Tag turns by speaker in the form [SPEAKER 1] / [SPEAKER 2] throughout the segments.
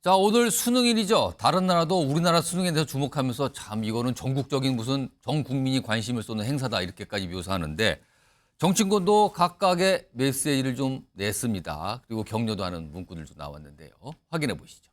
[SPEAKER 1] 자, 오늘 수능일이죠. 다른 나라도 우리나라 수능에 대해서 주목하면서 참 이거는 전국적인 무슨 전 국민이 관심을 쏟는 행사다 이렇게까지 묘사하는데 정치권도 각각의 메시지를 좀 냈습니다. 그리고 격려도 하는 문구들도 나왔는데요. 확인해 보시죠.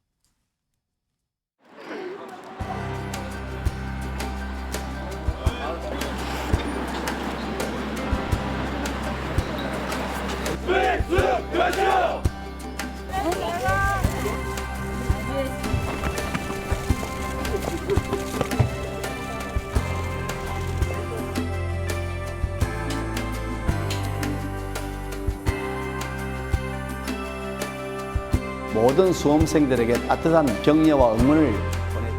[SPEAKER 2] 모든 수험생들에게 따뜻한 격려와 응원을 보내.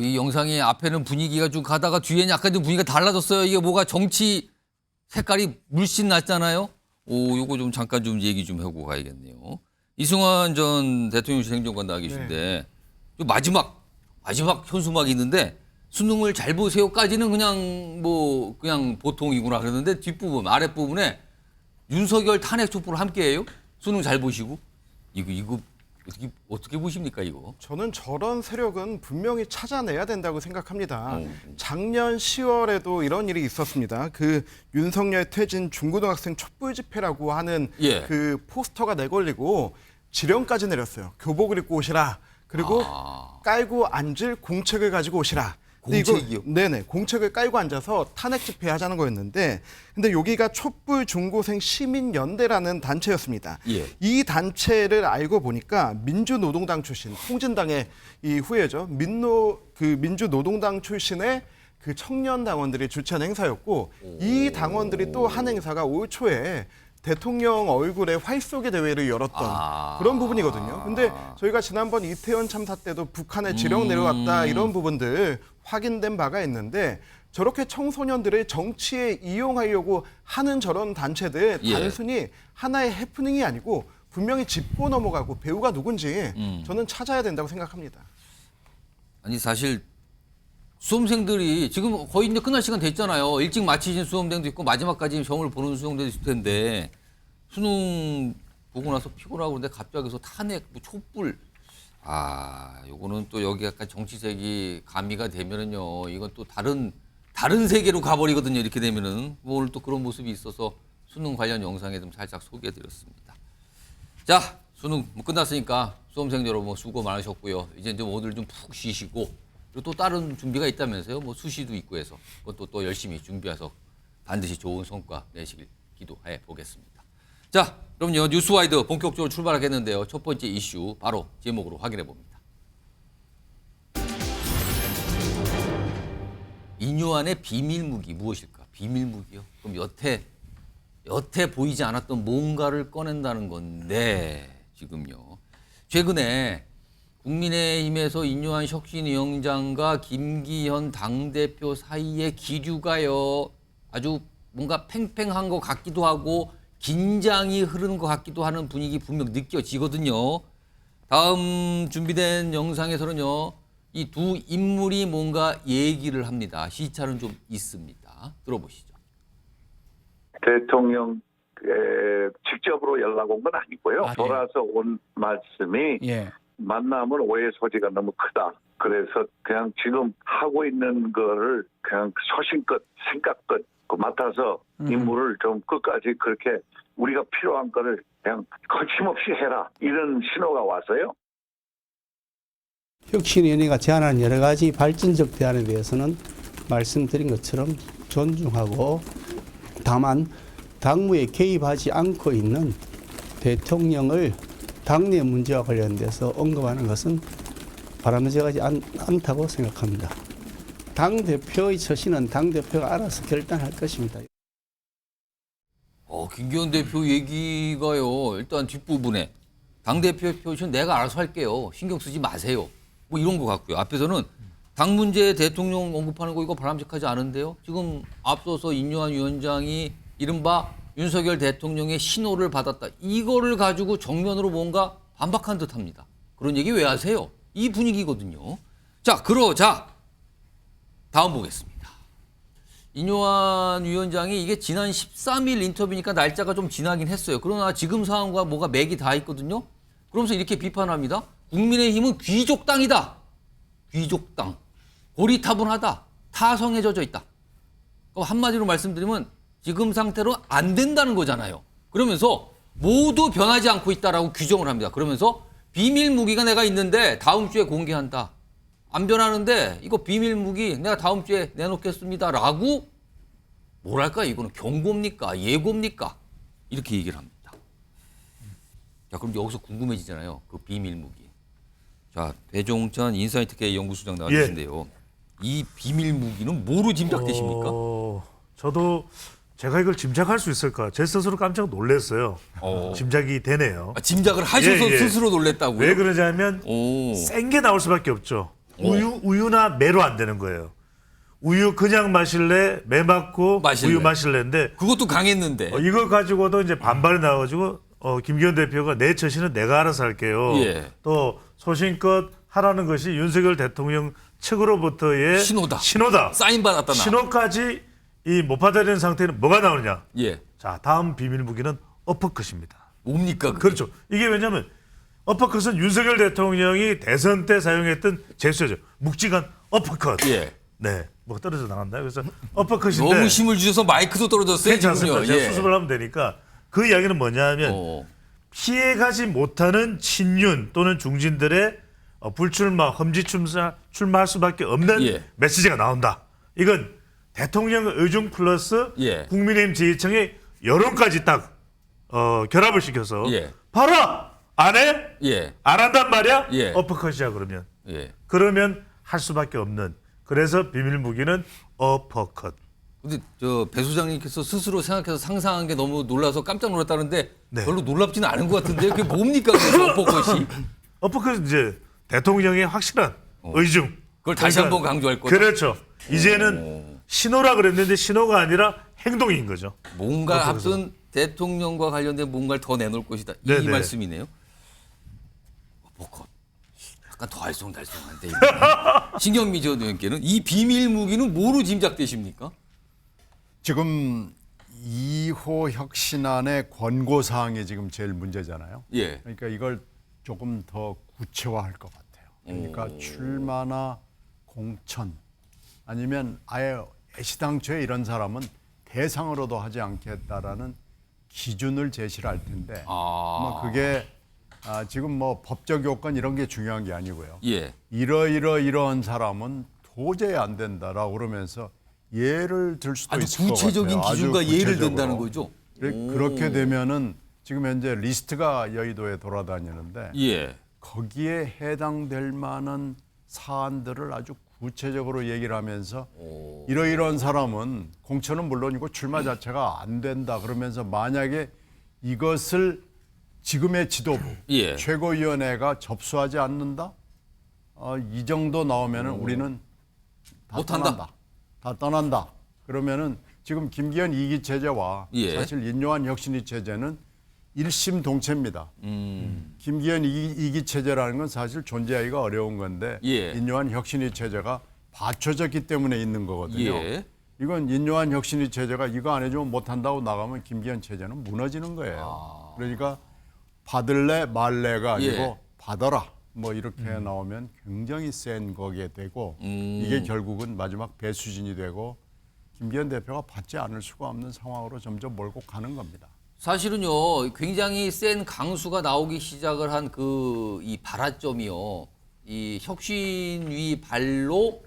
[SPEAKER 1] 이 영상이 앞에는 분위기가 쭉 가다가 뒤에는 약간 좀 분위기가 달라졌어요. 이게 뭐가 정치 색깔이 물씬 났잖아요. 요거 좀 잠깐 좀 얘기 좀 하고 가야겠네요. 이승환 전 대통령실 행정관 나와 계신데 마지막 현수막이 있는데 수능을 잘 보세요까지는 그냥 보통이구나 그러는데 뒷부분 아랫부분에 윤석열 탄핵 촛불을 함께해요. 수능 잘 보시고 이거 어떻게 보십니까 이거?
[SPEAKER 3] 저는 저런 세력은 분명히 찾아내야 된다고 생각합니다. 작년 10월에도 이런 일이 있었습니다. 그 윤석열 퇴진 중고등학생 촛불 집회라고 하는 그 포스터가 내걸리고 지령까지 내렸어요. 교복을 입고 오시라. 그리고 깔고 앉을 공책을 가지고 오시라.
[SPEAKER 1] 공책이요?
[SPEAKER 3] 네네. 공책을 깔고 앉아서 탄핵 집회 하자는 거였는데 근데 여기가 촛불 중고생 시민연대라는 단체였습니다. 이 단체를 알고 보니까 민주노동당 출신, 통진당의 이 후예죠. 민주노동당 출신의 그 청년당원들이 주최한 행사였고 이 당원들이 또 한 행사가 올 초에 대통령 얼굴에 활쏘기 대회를 열었던 그런 부분이거든요. 근데 저희가 지난번 이태원 참사 때도 북한에 지령 내려왔다 이런 부분들 확인된 바가 있는데 저렇게 청소년들을 정치에 이용하려고 하는 저런 단체들 단순히 하나의 해프닝이 아니고 분명히 짚고 넘어가고 배우가 누군지 저는 찾아야 된다고 생각합니다.
[SPEAKER 1] 아니 사실 수험생들이 지금 거의 이제 끝날 시간 됐잖아요. 일찍 마치신 수험생도 있고 마지막까지 시험을 보는 수험생도 있을 텐데 수능 보고 나서 피곤하고 그런데 갑자기서 탄핵, 촛불 요거는 또 여기 약간 정치색이 가미가 되면은요 이건 또 다른 세계로 가버리거든요. 이렇게 되면은 오늘 또 그런 모습이 있어서 수능 관련 영상에 좀 살짝 소개해드렸습니다. 자, 수능 끝났으니까 수험생 여러분 수고 많으셨고요. 이제 좀 오늘 좀 푹 쉬시고. 그리고 또 다른 준비가 있다면서요. 수시도 있고 해서 그것도 또 열심히 준비해서 반드시 좋은 성과 내시길 기도해 보겠습니다. 자, 그럼요. 뉴스와이드 본격적으로 출발하겠는데요. 첫 번째 이슈 바로 제목으로 확인해 봅니다. 인요한의 비밀무기 무엇일까? 비밀무기요? 그럼 여태 보이지 않았던 뭔가를 꺼낸다는 건데 지금요. 최근에 국민의힘에서 인요한 혁신위원장과 김기현 당대표 사이의 기류가요. 아주 뭔가 팽팽한 것 같기도 하고 긴장이 흐르는 것 같기도 하는 분위기 분명 느껴지거든요. 다음 준비된 영상에서는요. 이 두 인물이 뭔가 얘기를 합니다. 시차는 좀 있습니다. 들어보시죠.
[SPEAKER 4] 대통령 직접으로 연락 온 건 아니고요. 돌아서 온 말씀이 만남은 오해 소지가 너무 크다. 그래서 그냥 지금 하고 있는 거를 그냥 소신껏 생각껏 맡아서 임무를 좀 끝까지 그렇게 우리가 필요한 거를 그냥 거침없이 해라. 이런 신호가 와서요.
[SPEAKER 5] 혁신위원회가 제안하는 여러 가지 발전적 대안에 대해서는 말씀드린 것처럼 존중하고 다만 당무에 개입하지 않고 있는 대통령을 당내 문제와 관련돼서 언급하는 것은 바람직하지 않다고 생각합니다. 당대표의 처신은 당대표가 알아서 결단할 것입니다.
[SPEAKER 1] 김기현 대표 얘기가요. 일단 뒷부분에 당대표 표시는 내가 알아서 할게요. 신경 쓰지 마세요. 뭐 이런 것 같고요. 앞에서는 당 문제 대통령 언급하는 거 이거 바람직하지 않은데요. 지금 앞서서 인요한 위원장이 이른바 윤석열 대통령의 신호를 받았다. 이거를 가지고 정면으로 뭔가 반박한 듯합니다. 그런 얘기 왜 하세요? 이 분위기거든요. 자, 그러자 다음 보겠습니다. 인요한 위원장이 이게 지난 13일 인터뷰니까 날짜가 좀 지나긴 했어요. 그러나 지금 상황과 뭐가 맥이 다 있거든요. 그러면서 이렇게 비판합니다. 국민의힘은 귀족당이다. 귀족당. 고리타분하다. 타성에 젖어 있다. 한마디로 말씀드리면 지금 상태로 안 된다는 거잖아요. 그러면서 모두 변하지 않고 있다라고 규정을 합니다. 그러면서 비밀 무기가 내가 있는데 다음 주에 공개한다. 안 변하는데 이거 비밀 무기 내가 다음 주에 내놓겠습니다라고 뭐랄까 이거는 경고입니까? 예고입니까? 이렇게 얘기를 합니다. 자, 그럼 여기서 궁금해지잖아요. 그 비밀 무기. 자, 배종찬 인사이트K 연구소장 나와주신데요. 이 비밀 무기는 뭐로 짐작되십니까?
[SPEAKER 6] 저도 제가 이걸 짐작할 수 있을까? 제 스스로 깜짝 놀랐어요. 짐작이 되네요.
[SPEAKER 1] 아, 짐작을 하셔서
[SPEAKER 6] 예.
[SPEAKER 1] 스스로 놀랬다고요?
[SPEAKER 6] 왜 그러냐면 센 게 나올 수밖에 없죠. 우유나 매로 안 되는 거예요. 우유 그냥 마실래, 매 맞고
[SPEAKER 1] 마실래.
[SPEAKER 6] 우유 마실래인데
[SPEAKER 1] 그것도 강했는데.
[SPEAKER 6] 이걸 가지고도 이제 반발이 나와가지고 김기현 대표가 내 처신은 내가 알아서 할게요.
[SPEAKER 1] 예.
[SPEAKER 6] 또 소신껏 하라는 것이 윤석열 대통령 측으로부터의
[SPEAKER 1] 신호다. 사인 받았다 나.
[SPEAKER 6] 신호까지 못 받아들이는 상태는 뭐가 나오느냐?
[SPEAKER 1] 예.
[SPEAKER 6] 자, 다음 비밀 무기는 어퍼컷입니다.
[SPEAKER 1] 뭡니까? 그게?
[SPEAKER 6] 그렇죠. 이게 왜냐하면 어퍼컷은 윤석열 대통령이 대선 때 사용했던 제스처죠. 묵직한 어퍼컷.
[SPEAKER 1] 예.
[SPEAKER 6] 네, 뭐 떨어져 나간다. 그래서 어퍼컷인데
[SPEAKER 1] 너무 힘을 주셔서 마이크도 떨어졌어요.
[SPEAKER 6] 괜찮습니다.
[SPEAKER 1] 지금요.
[SPEAKER 6] 제가 수습을 하면 되니까 그 이야기는 뭐냐면 피해가지 못하는 친윤 또는 중진들의 불출마, 험지 출마할 수밖에 없는
[SPEAKER 1] 예.
[SPEAKER 6] 메시지가 나온다. 이건 대통령 의중 플러스
[SPEAKER 1] 예.
[SPEAKER 6] 국민의힘 지지층의 여론까지 딱 결합을 시켜서
[SPEAKER 1] 예.
[SPEAKER 6] 봐라! 안 해?
[SPEAKER 1] 예.
[SPEAKER 6] 안 한단 말이야?
[SPEAKER 1] 예.
[SPEAKER 6] 어퍼컷이야 그러면.
[SPEAKER 1] 예.
[SPEAKER 6] 그러면 할 수밖에 없는. 그래서 비밀 무기는 어퍼컷.
[SPEAKER 1] 근데 저 배 소장님께서 스스로 생각해서 상상한 게 너무 놀라서 깜짝 놀랐다는데
[SPEAKER 6] 네.
[SPEAKER 1] 별로 놀랍지는 않은 것 같은데 그게 뭡니까? 그 어퍼컷이.
[SPEAKER 6] 어퍼컷은 이제 대통령의 확실한 의중.
[SPEAKER 1] 그걸 다시 한번 강조할 거다.
[SPEAKER 6] 그렇죠. 이제는 신호라 그랬는데 신호가 아니라 행동인 거죠.
[SPEAKER 1] 뭔가
[SPEAKER 6] 어퍼컷은.
[SPEAKER 1] 앞선 대통령과 관련된 뭔가를 더 내놓을 것이다. 이
[SPEAKER 6] 네네.
[SPEAKER 1] 말씀이네요. 어퍼컷. 약간 더 알쏭달쏭한데. 신경미 전 의원께는 이 비밀 무기는 뭐로 짐작되십니까?
[SPEAKER 7] 지금 2호 혁신안의 권고 사항이 지금 제일 문제잖아요.
[SPEAKER 1] 예.
[SPEAKER 7] 그러니까 이걸 조금 더 구체화할 것 같아요. 그러니까 출마나 공천 아니면 아예 애시당초에 이런 사람은 대상으로도 하지 않겠다라는 기준을 제시를 할 텐데 아마 그게 지금 뭐 법적 요건 이런 게 중요한 게 아니고요.
[SPEAKER 1] 예.
[SPEAKER 7] 이러이러이러한 사람은 도저히 안 된다라고 그러면서 예를 들 수도
[SPEAKER 1] 아주
[SPEAKER 7] 있을 것
[SPEAKER 1] 구체적인
[SPEAKER 7] 같아요. 아주
[SPEAKER 1] 기준과 예를
[SPEAKER 7] 구체적으로.
[SPEAKER 1] 든다는 거죠.
[SPEAKER 7] 그렇게 되면은 지금 현재 리스트가 여의도에 돌아다니는데
[SPEAKER 1] 예.
[SPEAKER 7] 거기에 해당될 만한 사안들을 아주 구체적으로 얘기를 하면서 이러이러한 사람은 공천은 물론이고 출마 자체가 안 된다 그러면서 만약에 이것을 지금의 지도부
[SPEAKER 1] 예.
[SPEAKER 7] 최고위원회가 접수하지 않는다 이 정도 나오면은 우리는 다
[SPEAKER 1] 못한다.
[SPEAKER 7] 떠난다. 다 떠난다. 그러면은 지금 김기현 2기 체제와
[SPEAKER 1] 예.
[SPEAKER 7] 사실 인요한 혁신위 체제는 일심 동체입니다. 김기현 2기 체제라는 건 사실 존재하기가 어려운 건데
[SPEAKER 1] 예.
[SPEAKER 7] 인요한 혁신위 체제가 받쳐졌기 때문에 있는 거거든요.
[SPEAKER 1] 예.
[SPEAKER 7] 이건 인요한 혁신위 체제가 이거 안 해주면 못한다고 나가면 김기현 체제는 무너지는 거예요. 그러니까 받을래 말래가 아니고
[SPEAKER 1] 예.
[SPEAKER 7] 받아라. 뭐 이렇게 나오면 굉장히 센 거게 되고 이게 결국은 마지막 배수진이 되고 김기현 대표가 받지 않을 수가 없는 상황으로 점점 몰고 가는 겁니다.
[SPEAKER 1] 사실은요, 굉장히 센 강수가 나오기 시작을 한 그 이 발화점이요, 이 혁신위 발로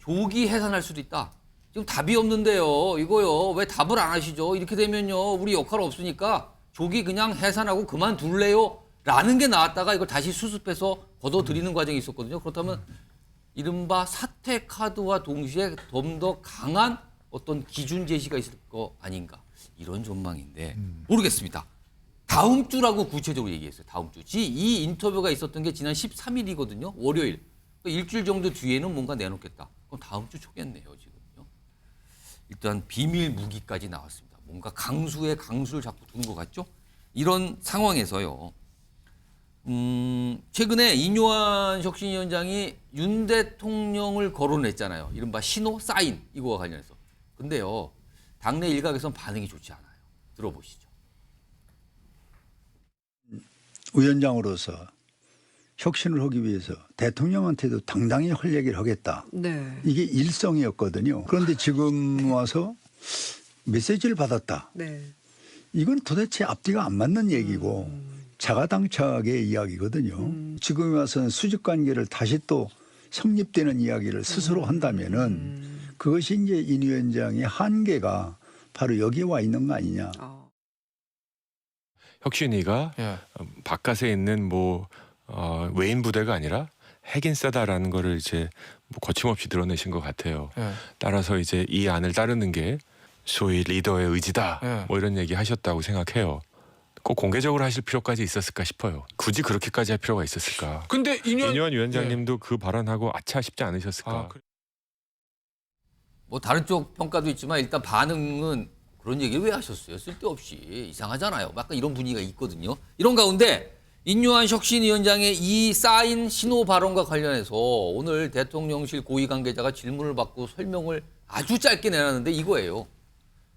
[SPEAKER 1] 조기 해산할 수도 있다. 지금 답이 없는데요, 이거요, 왜 답을 안 하시죠? 이렇게 되면요, 우리 역할 없으니까 조기 그냥 해산하고 그만둘래요? 라는 게 나왔다가 이걸 다시 수습해서 걷어들이는 과정이 있었거든요. 그렇다면 이른바 사퇴 카드와 동시에 좀 더 강한 어떤 기준 제시가 있을 거 아닌가. 이런 전망인데 모르겠습니다. 다음 주라고 구체적으로 얘기했어요. 다음 주. 이 인터뷰가 있었던 게 지난 13일이거든요. 월요일. 그러니까 일주일 정도 뒤에는 뭔가 내놓겠다. 그럼 다음 주 초겠네요. 지금요. 일단 비밀 무기까지 나왔습니다. 뭔가 강수에 강수를 자꾸 두는 것 같죠? 이런 상황에서요. 최근에 이뇨한 혁신위원장이 윤 대통령을 거론했잖아요. 이른바 신호 사인 이거와 관련해서. 근데요, 당내 일각에선 반응이 좋지 않아요. 들어보시죠.
[SPEAKER 8] 위원장으로서 혁신을 하기 위해서 대통령한테도 당당히 할 얘기를 하겠다.
[SPEAKER 9] 네.
[SPEAKER 8] 이게 일성이었거든요. 그런데 지금 와서 메시지를 받았다.
[SPEAKER 9] 네.
[SPEAKER 8] 이건 도대체 앞뒤가 안 맞는 얘기고 자가당착의 이야기거든요. 지금 와서는 수직관계를 다시 또 성립되는 이야기를 스스로 한다면은 그것이 이제 인 위원장의 한계가 바로 여기에 와 있는 거 아니냐.
[SPEAKER 10] 혁신위가 바깥에 있는 외인 부대가 아니라 핵인싸다라는 거를 이제 거침없이 드러내신 것 같아요. 따라서 이제 이 안을 따르는 게 소위 리더의 의지다. 이런 얘기 하셨다고 생각해요. 꼭 공개적으로 하실 필요까지 있었을까 싶어요. 굳이 그렇게까지 할 필요가 있었을까.
[SPEAKER 11] 근데
[SPEAKER 10] 이뇨한 위원장님도 그 발언하고 아차 싶지 않으셨을까.
[SPEAKER 1] 뭐 다른 쪽 평가도 있지만 일단 반응은 그런 얘기를 왜 하셨어요? 쓸데없이 이상하잖아요. 약간 이런 분위기가 있거든요. 이런 가운데 인요한 혁신위원장의 이 사인 신호 발언과 관련해서 오늘 대통령실 고위 관계자가 질문을 받고 설명을 아주 짧게 내놨는데 이거예요.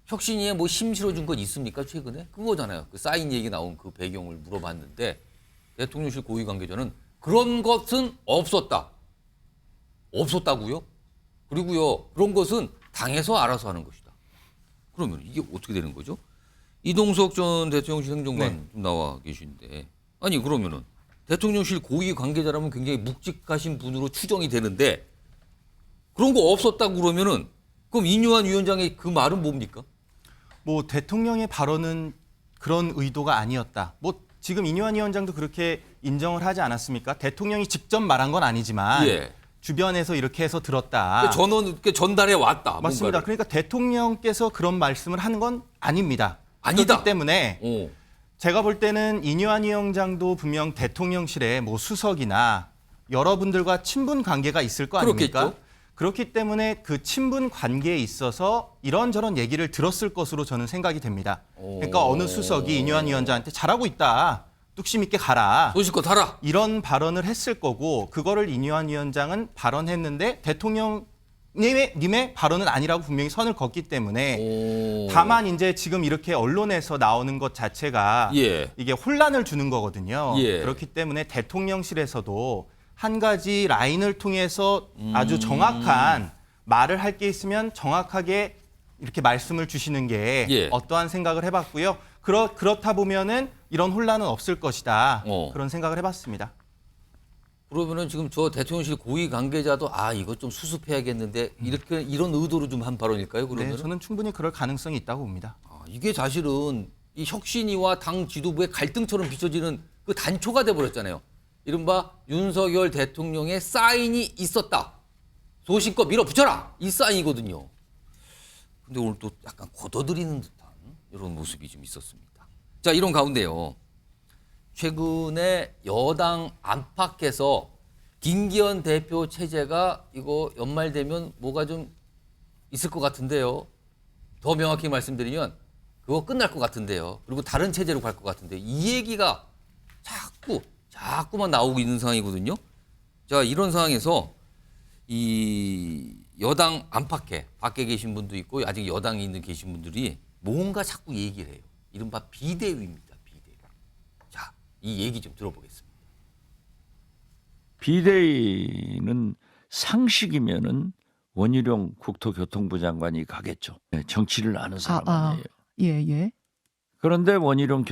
[SPEAKER 1] 혁신위에 뭐 힘 실어준 건 있습니까? 최근에? 그거잖아요. 그 사인 얘기 나온 그 배경을 물어봤는데 대통령실 고위 관계자는 그런 것은 없었다. 없었다고요? 그리고요, 그런 것은 당에서 알아서 하는 것이다. 그러면 이게 어떻게 되는 거죠? 이동석 전 대통령실 행정관 좀 나와 계신데, 아니 그러면은 대통령실 고위 관계자라면 굉장히 묵직하신 분으로 추정이 되는데 그런 거 없었다고 그러면은 그럼 이뇨한 위원장의 그 말은 뭡니까?
[SPEAKER 12] 뭐 대통령의 발언은 그런 의도가 아니었다. 뭐 지금 이뇨한 위원장도 그렇게 인정을 하지 않았습니까? 대통령이 직접 말한 건 아니지만 주변에서 이렇게 해서 들었다.
[SPEAKER 1] 전달해 왔다.
[SPEAKER 12] 맞습니다.
[SPEAKER 1] 뭔가를.
[SPEAKER 12] 그러니까 대통령께서 그런 말씀을 하는 건 아닙니다.
[SPEAKER 1] 아니다.
[SPEAKER 12] 그렇기 때문에 제가 볼 때는 이뇨한 위원장도 분명 대통령실에 뭐 수석이나 여러분들과 친분 관계가 있을 거 아닙니까?
[SPEAKER 1] 그렇겠죠.
[SPEAKER 12] 그렇기 때문에 그 친분 관계에 있어서 이런저런 얘기를 들었을 것으로 저는 생각이 됩니다. 그러니까 어느 수석이 이뇨한 위원장한테 잘하고 있다. 뚝심 있게 가라.
[SPEAKER 1] 소식껏 하라.
[SPEAKER 12] 이런 발언을 했을 거고 그거를 이뇨한 위원장은 발언했는데 대통령님의 발언은 아니라고 분명히 선을 걷기 때문에 다만 이제 지금 이렇게 언론에서 나오는 것 자체가 이게 혼란을 주는 거거든요. 그렇기 때문에 대통령실에서도 한 가지 라인을 통해서 아주 정확한 말을 할 게 있으면 정확하게 이렇게 말씀을 주시는 게 어떠한 생각을 해봤고요. 그렇다 보면은 이런 혼란은 없을 것이다. 그런 생각을 해봤습니다.
[SPEAKER 1] 그러면은 지금 저 대통령실 고위 관계자도 이거 좀 수습해야겠는데 이런 의도로 좀 한 발언일까요? 그러면?
[SPEAKER 12] 네, 저는 충분히 그럴 가능성이 있다고 봅니다.
[SPEAKER 1] 이게 사실은 이 혁신위와 당 지도부의 갈등처럼 비춰지는 그 단초가 돼버렸잖아요. 이른바 윤석열 대통령의 사인이 있었다. 소신껏 밀어붙여라. 이 사인이거든요. 근데 오늘 또 약간 걷어들이는 듯한 이런 모습이 좀 있었습니다. 자, 이런 가운데요. 최근에 여당 안팎에서 김기현 대표 체제가 이거 연말되면 뭐가 좀 있을 것 같은데요. 더 명확히 말씀드리면 그거 끝날 것 같은데요. 그리고 다른 체제로 갈 것 같은데 이 얘기가 자꾸만 나오고 있는 상황이거든요. 자, 이런 상황에서 이 여당 안팎에 밖에 계신 분도 있고 아직 여당에 계신 분들이 뭔가 자꾸 얘기를 해요. 이른바 비대위입니다. 비대위. 자, 이 얘기 좀 들어보겠습니다.
[SPEAKER 13] 비대위는 상식이면은 원희룡 국토교통부 장관이 가겠죠. 정치를 아는 사람 아니에요.
[SPEAKER 9] 예.
[SPEAKER 13] 그런데 원희룡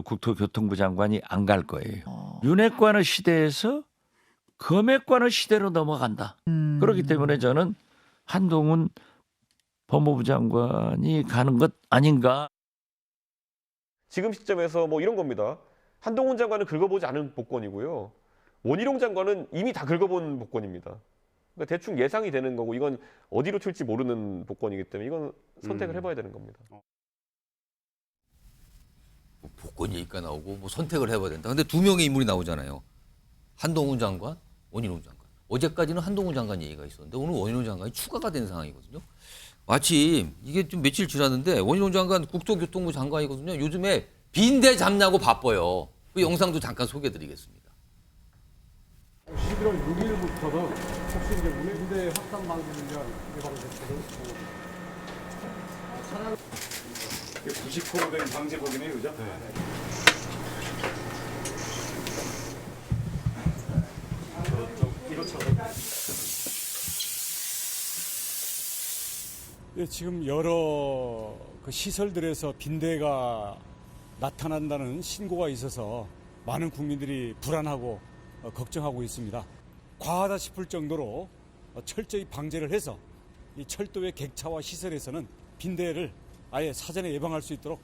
[SPEAKER 13] 국토교통부 장관이 안 갈 거예요. 윤핵관의 시대에서 검핵관의 시대로 넘어간다. 그렇기 때문에 저는 한동훈 법무부 장관이 가는 것 아닌가.
[SPEAKER 14] 지금 시점에서 뭐 이런 겁니다. 한동훈 장관은 긁어보지 않은 복권이고요. 원희룡 장관은 이미 다 긁어본 복권입니다. 그러니까 대충 예상이 되는 거고 이건 어디로 튈지 모르는 복권이기 때문에 이건 선택을 해봐야 되는 겁니다.
[SPEAKER 1] 복권 얘기가 나오고 선택을 해봐야 된다. 근데 두 명의 인물이 나오잖아요. 한동훈 장관, 원희룡 장관. 어제까지는 한동훈 장관 얘기가 있었는데 오늘 원희룡 장관이 추가가 된 상황이거든요. 마침 이게 좀 며칠 지났는데 원희룡 장관 국토교통부 장관이거든요. 요즘에 빈대 잡냐고 바빠요. 그 영상도 잠깐 소개해드리겠습니다.
[SPEAKER 9] 11월 6일부터는 혹시 이제 군대 확산 방지를 위한 예방 대책을 차량
[SPEAKER 11] 90호된 방지복이네요, 그죠? 네.
[SPEAKER 9] 예, 지금 여러 그 시설들에서 빈대가 나타난다는 신고가 있어서 많은 국민들이 불안하고 걱정하고 있습니다. 과하다 싶을 정도로 철저히 방제를 해서 이 철도의 객차와 시설에서는 빈대를 아예 사전에 예방할 수 있도록.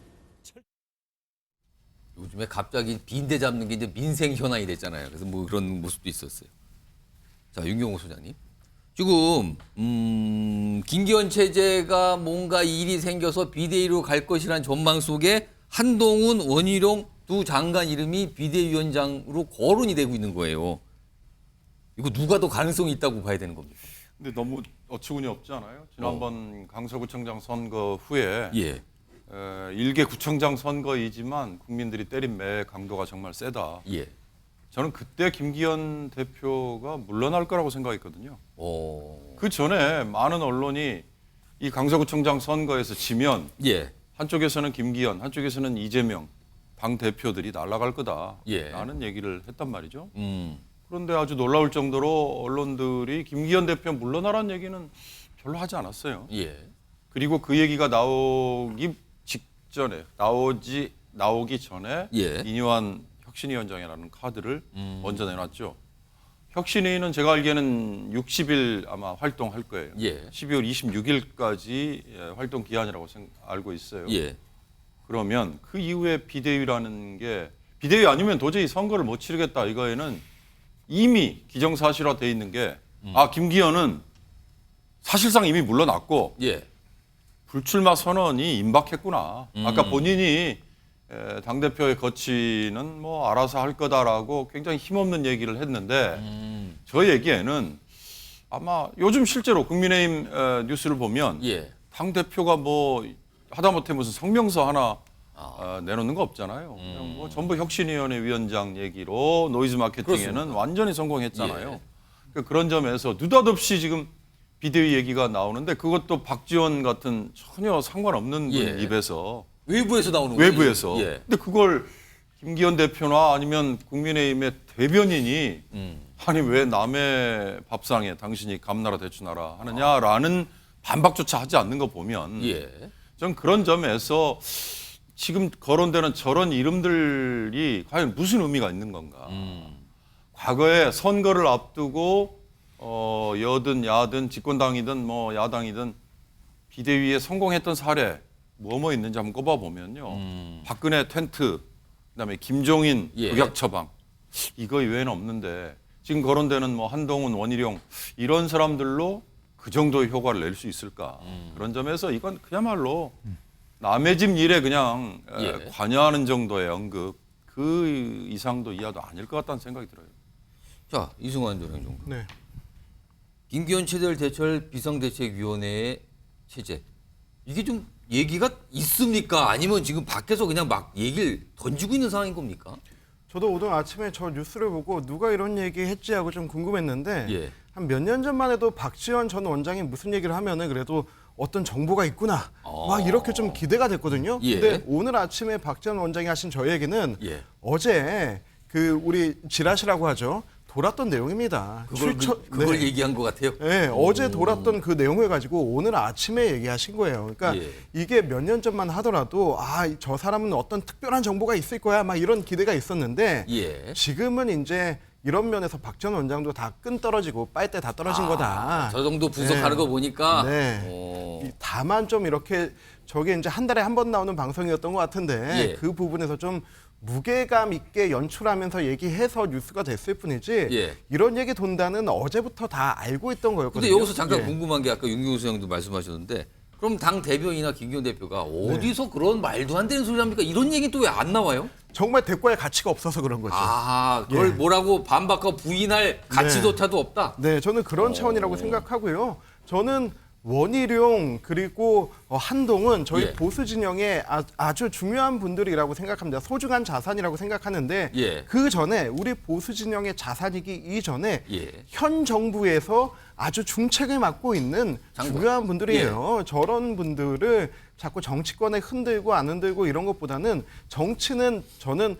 [SPEAKER 1] 요즘에 갑자기 빈대 잡는 게 이제 민생 현안이 됐잖아요. 그래서 뭐 그런 모습도 있었어요. 자, 윤경호 소장님. 지금 김기현 체제가 뭔가 일이 생겨서 비대위로 갈 것이라는 전망 속에 한동훈, 원희룡 두 장관 이름이 비대위원장으로 거론이 되고 있는 거예요. 이거 누가 더 가능성이 있다고 봐야 되는 겁니까?
[SPEAKER 15] 근데 너무 어처구니 없지 않아요? 지난번 강서구청장 선거 후에 일개 구청장 선거이지만 국민들이 때린 매 강도가 정말 세다.
[SPEAKER 1] 예.
[SPEAKER 15] 저는 그때 김기현 대표가 물러날 거라고 생각했거든요. 그 전에 많은 언론이 이 강서구청장 선거에서 지면 한쪽에서는 김기현, 한쪽에서는 이재명 당 대표들이 날아갈 거다라는 얘기를 했단 말이죠. 그런데 아주 놀라울 정도로 언론들이 김기현 대표 물러나라는 얘기는 별로 하지 않았어요. 그리고 그 얘기가 나오기 직전에 나오기 전에 이뇨한 혁신위원장이라는 카드를 먼저 내놨죠. 혁신위는 제가 알기에는 60일 아마 활동할 거예요. 12월 26일까지 활동 기한이라고 알고 있어요. 그러면 그 이후에 비대위라는 게 비대위 아니면 도저히 선거를 못 치르겠다 이거에는 이미 기정사실화돼 있는 게 김기현은 사실상 이미 물러났고 불출마 선언이 임박했구나. 아까 본인이 당대표의 거취는 뭐 알아서 할 거다라고 굉장히 힘없는 얘기를 했는데 저 얘기에는 아마 요즘 실제로 국민의힘 뉴스를 보면 당대표가 뭐 하다못해 무슨 성명서 하나 내놓는 거 없잖아요. 그냥 뭐 전부 혁신위원회 위원장 얘기로 노이즈 마케팅에는 그렇습니다. 완전히 성공했잖아요. 그러니까 그런 점에서 느닷없이 지금 비대위 얘기가 나오는데 그것도 박지원 같은 전혀 상관없는 분 입에서
[SPEAKER 1] 외부에서 나오는 거예요.
[SPEAKER 15] 외부에서. 근데 그걸 김기현 대표나 아니면 국민의힘의 대변인이 아니 왜 남의 밥상에 당신이 감나라 대추나라 하느냐라는 반박조차 하지 않는 거 보면 전 그런 점에서 지금 거론되는 저런 이름들이 과연 무슨 의미가 있는 건가. 과거에 선거를 앞두고 여든 야든 집권당이든 뭐 야당이든 비대위에 성공했던 사례 뭐 있는지 한번 꼽아보면요. 박근혜 텐트, 그다음에 김종인 극약 처방 이거 이외에는 없는데 지금 거론되는 뭐 한동훈, 원희룡 이런 사람들로 그 정도의 효과를 낼 수 있을까. 그런 점에서 이건 그야말로 남의 집 일에 그냥 관여하는 정도의 언급 그 이상도 이하도 아닐 것 같다는 생각이 들어요.
[SPEAKER 1] 자, 이승환 전 행정부.
[SPEAKER 3] 네.
[SPEAKER 1] 김기현 체제를 대처할 비상대책위원회의 체제. 이게 좀 얘기가 있습니까? 아니면 지금 밖에서 그냥 막 얘기를 던지고 있는 상황인 겁니까?
[SPEAKER 3] 저도 오늘 아침에 저 뉴스를 보고 누가 이런 얘기 했지 하고 좀 궁금했는데 한 몇 년 전만 해도 박지원 전 원장이 무슨 얘기를 하면은 그래도 어떤 정보가 있구나 막 이렇게 좀 기대가 됐거든요. 근데 오늘 아침에 박지원 원장이 하신 저 얘기는 어제 그 우리 지라시라고 하죠. 돌았던 내용입니다.
[SPEAKER 1] 그걸 얘기한 것 같아요.
[SPEAKER 3] 네, 어제 돌았던 그 내용을 가지고 오늘 아침에 얘기하신 거예요. 그러니까 이게 몇 년 전만 하더라도 저 사람은 어떤 특별한 정보가 있을 거야 막 이런 기대가 있었는데 지금은 이제 이런 면에서 박 전 원장도 다 끈 떨어지고 빨대 다 떨어진 거다.
[SPEAKER 1] 저 정도 분석하는 거 보니까.
[SPEAKER 3] 다만 좀 이렇게 저게 이제 한 달에 한 번 나오는 방송이었던 것 같은데 그 부분에서 좀 무게감 있게 연출하면서 얘기해서 뉴스가 됐을 뿐이지 이런 얘기 돈다는 어제부터 다 알고 있던 거였거든요.
[SPEAKER 1] 근데 여기서 잠깐 궁금한 게 아까 윤경호 소장도 말씀하셨는데 그럼 당 대변인이나 김기현 대표가 어디서 그런 말도 안 되는 소리 합니까? 이런 얘기 또 왜 안 나와요?
[SPEAKER 3] 정말 대과의 가치가 없어서 그런 거죠.
[SPEAKER 1] 그걸 뭐라고 반박하고 부인할 가치조차도 없다?
[SPEAKER 3] 네, 저는 그런 차원이라고 생각하고요. 저는 원희룡 그리고 한동훈 저희
[SPEAKER 1] 예.
[SPEAKER 3] 보수 진영의 아주 중요한 분들이라고 생각합니다. 소중한 자산이라고 생각하는데
[SPEAKER 1] 예.
[SPEAKER 3] 그 전에 우리 보수 진영의 자산이기 이전에
[SPEAKER 1] 예.
[SPEAKER 3] 현 정부에서 아주 중책을 맡고 있는
[SPEAKER 1] 장관.
[SPEAKER 3] 중요한 분들이에요. 저런 분들을 자꾸 정치권에 흔들고 안 흔들고 이런 것보다는 정치는 저는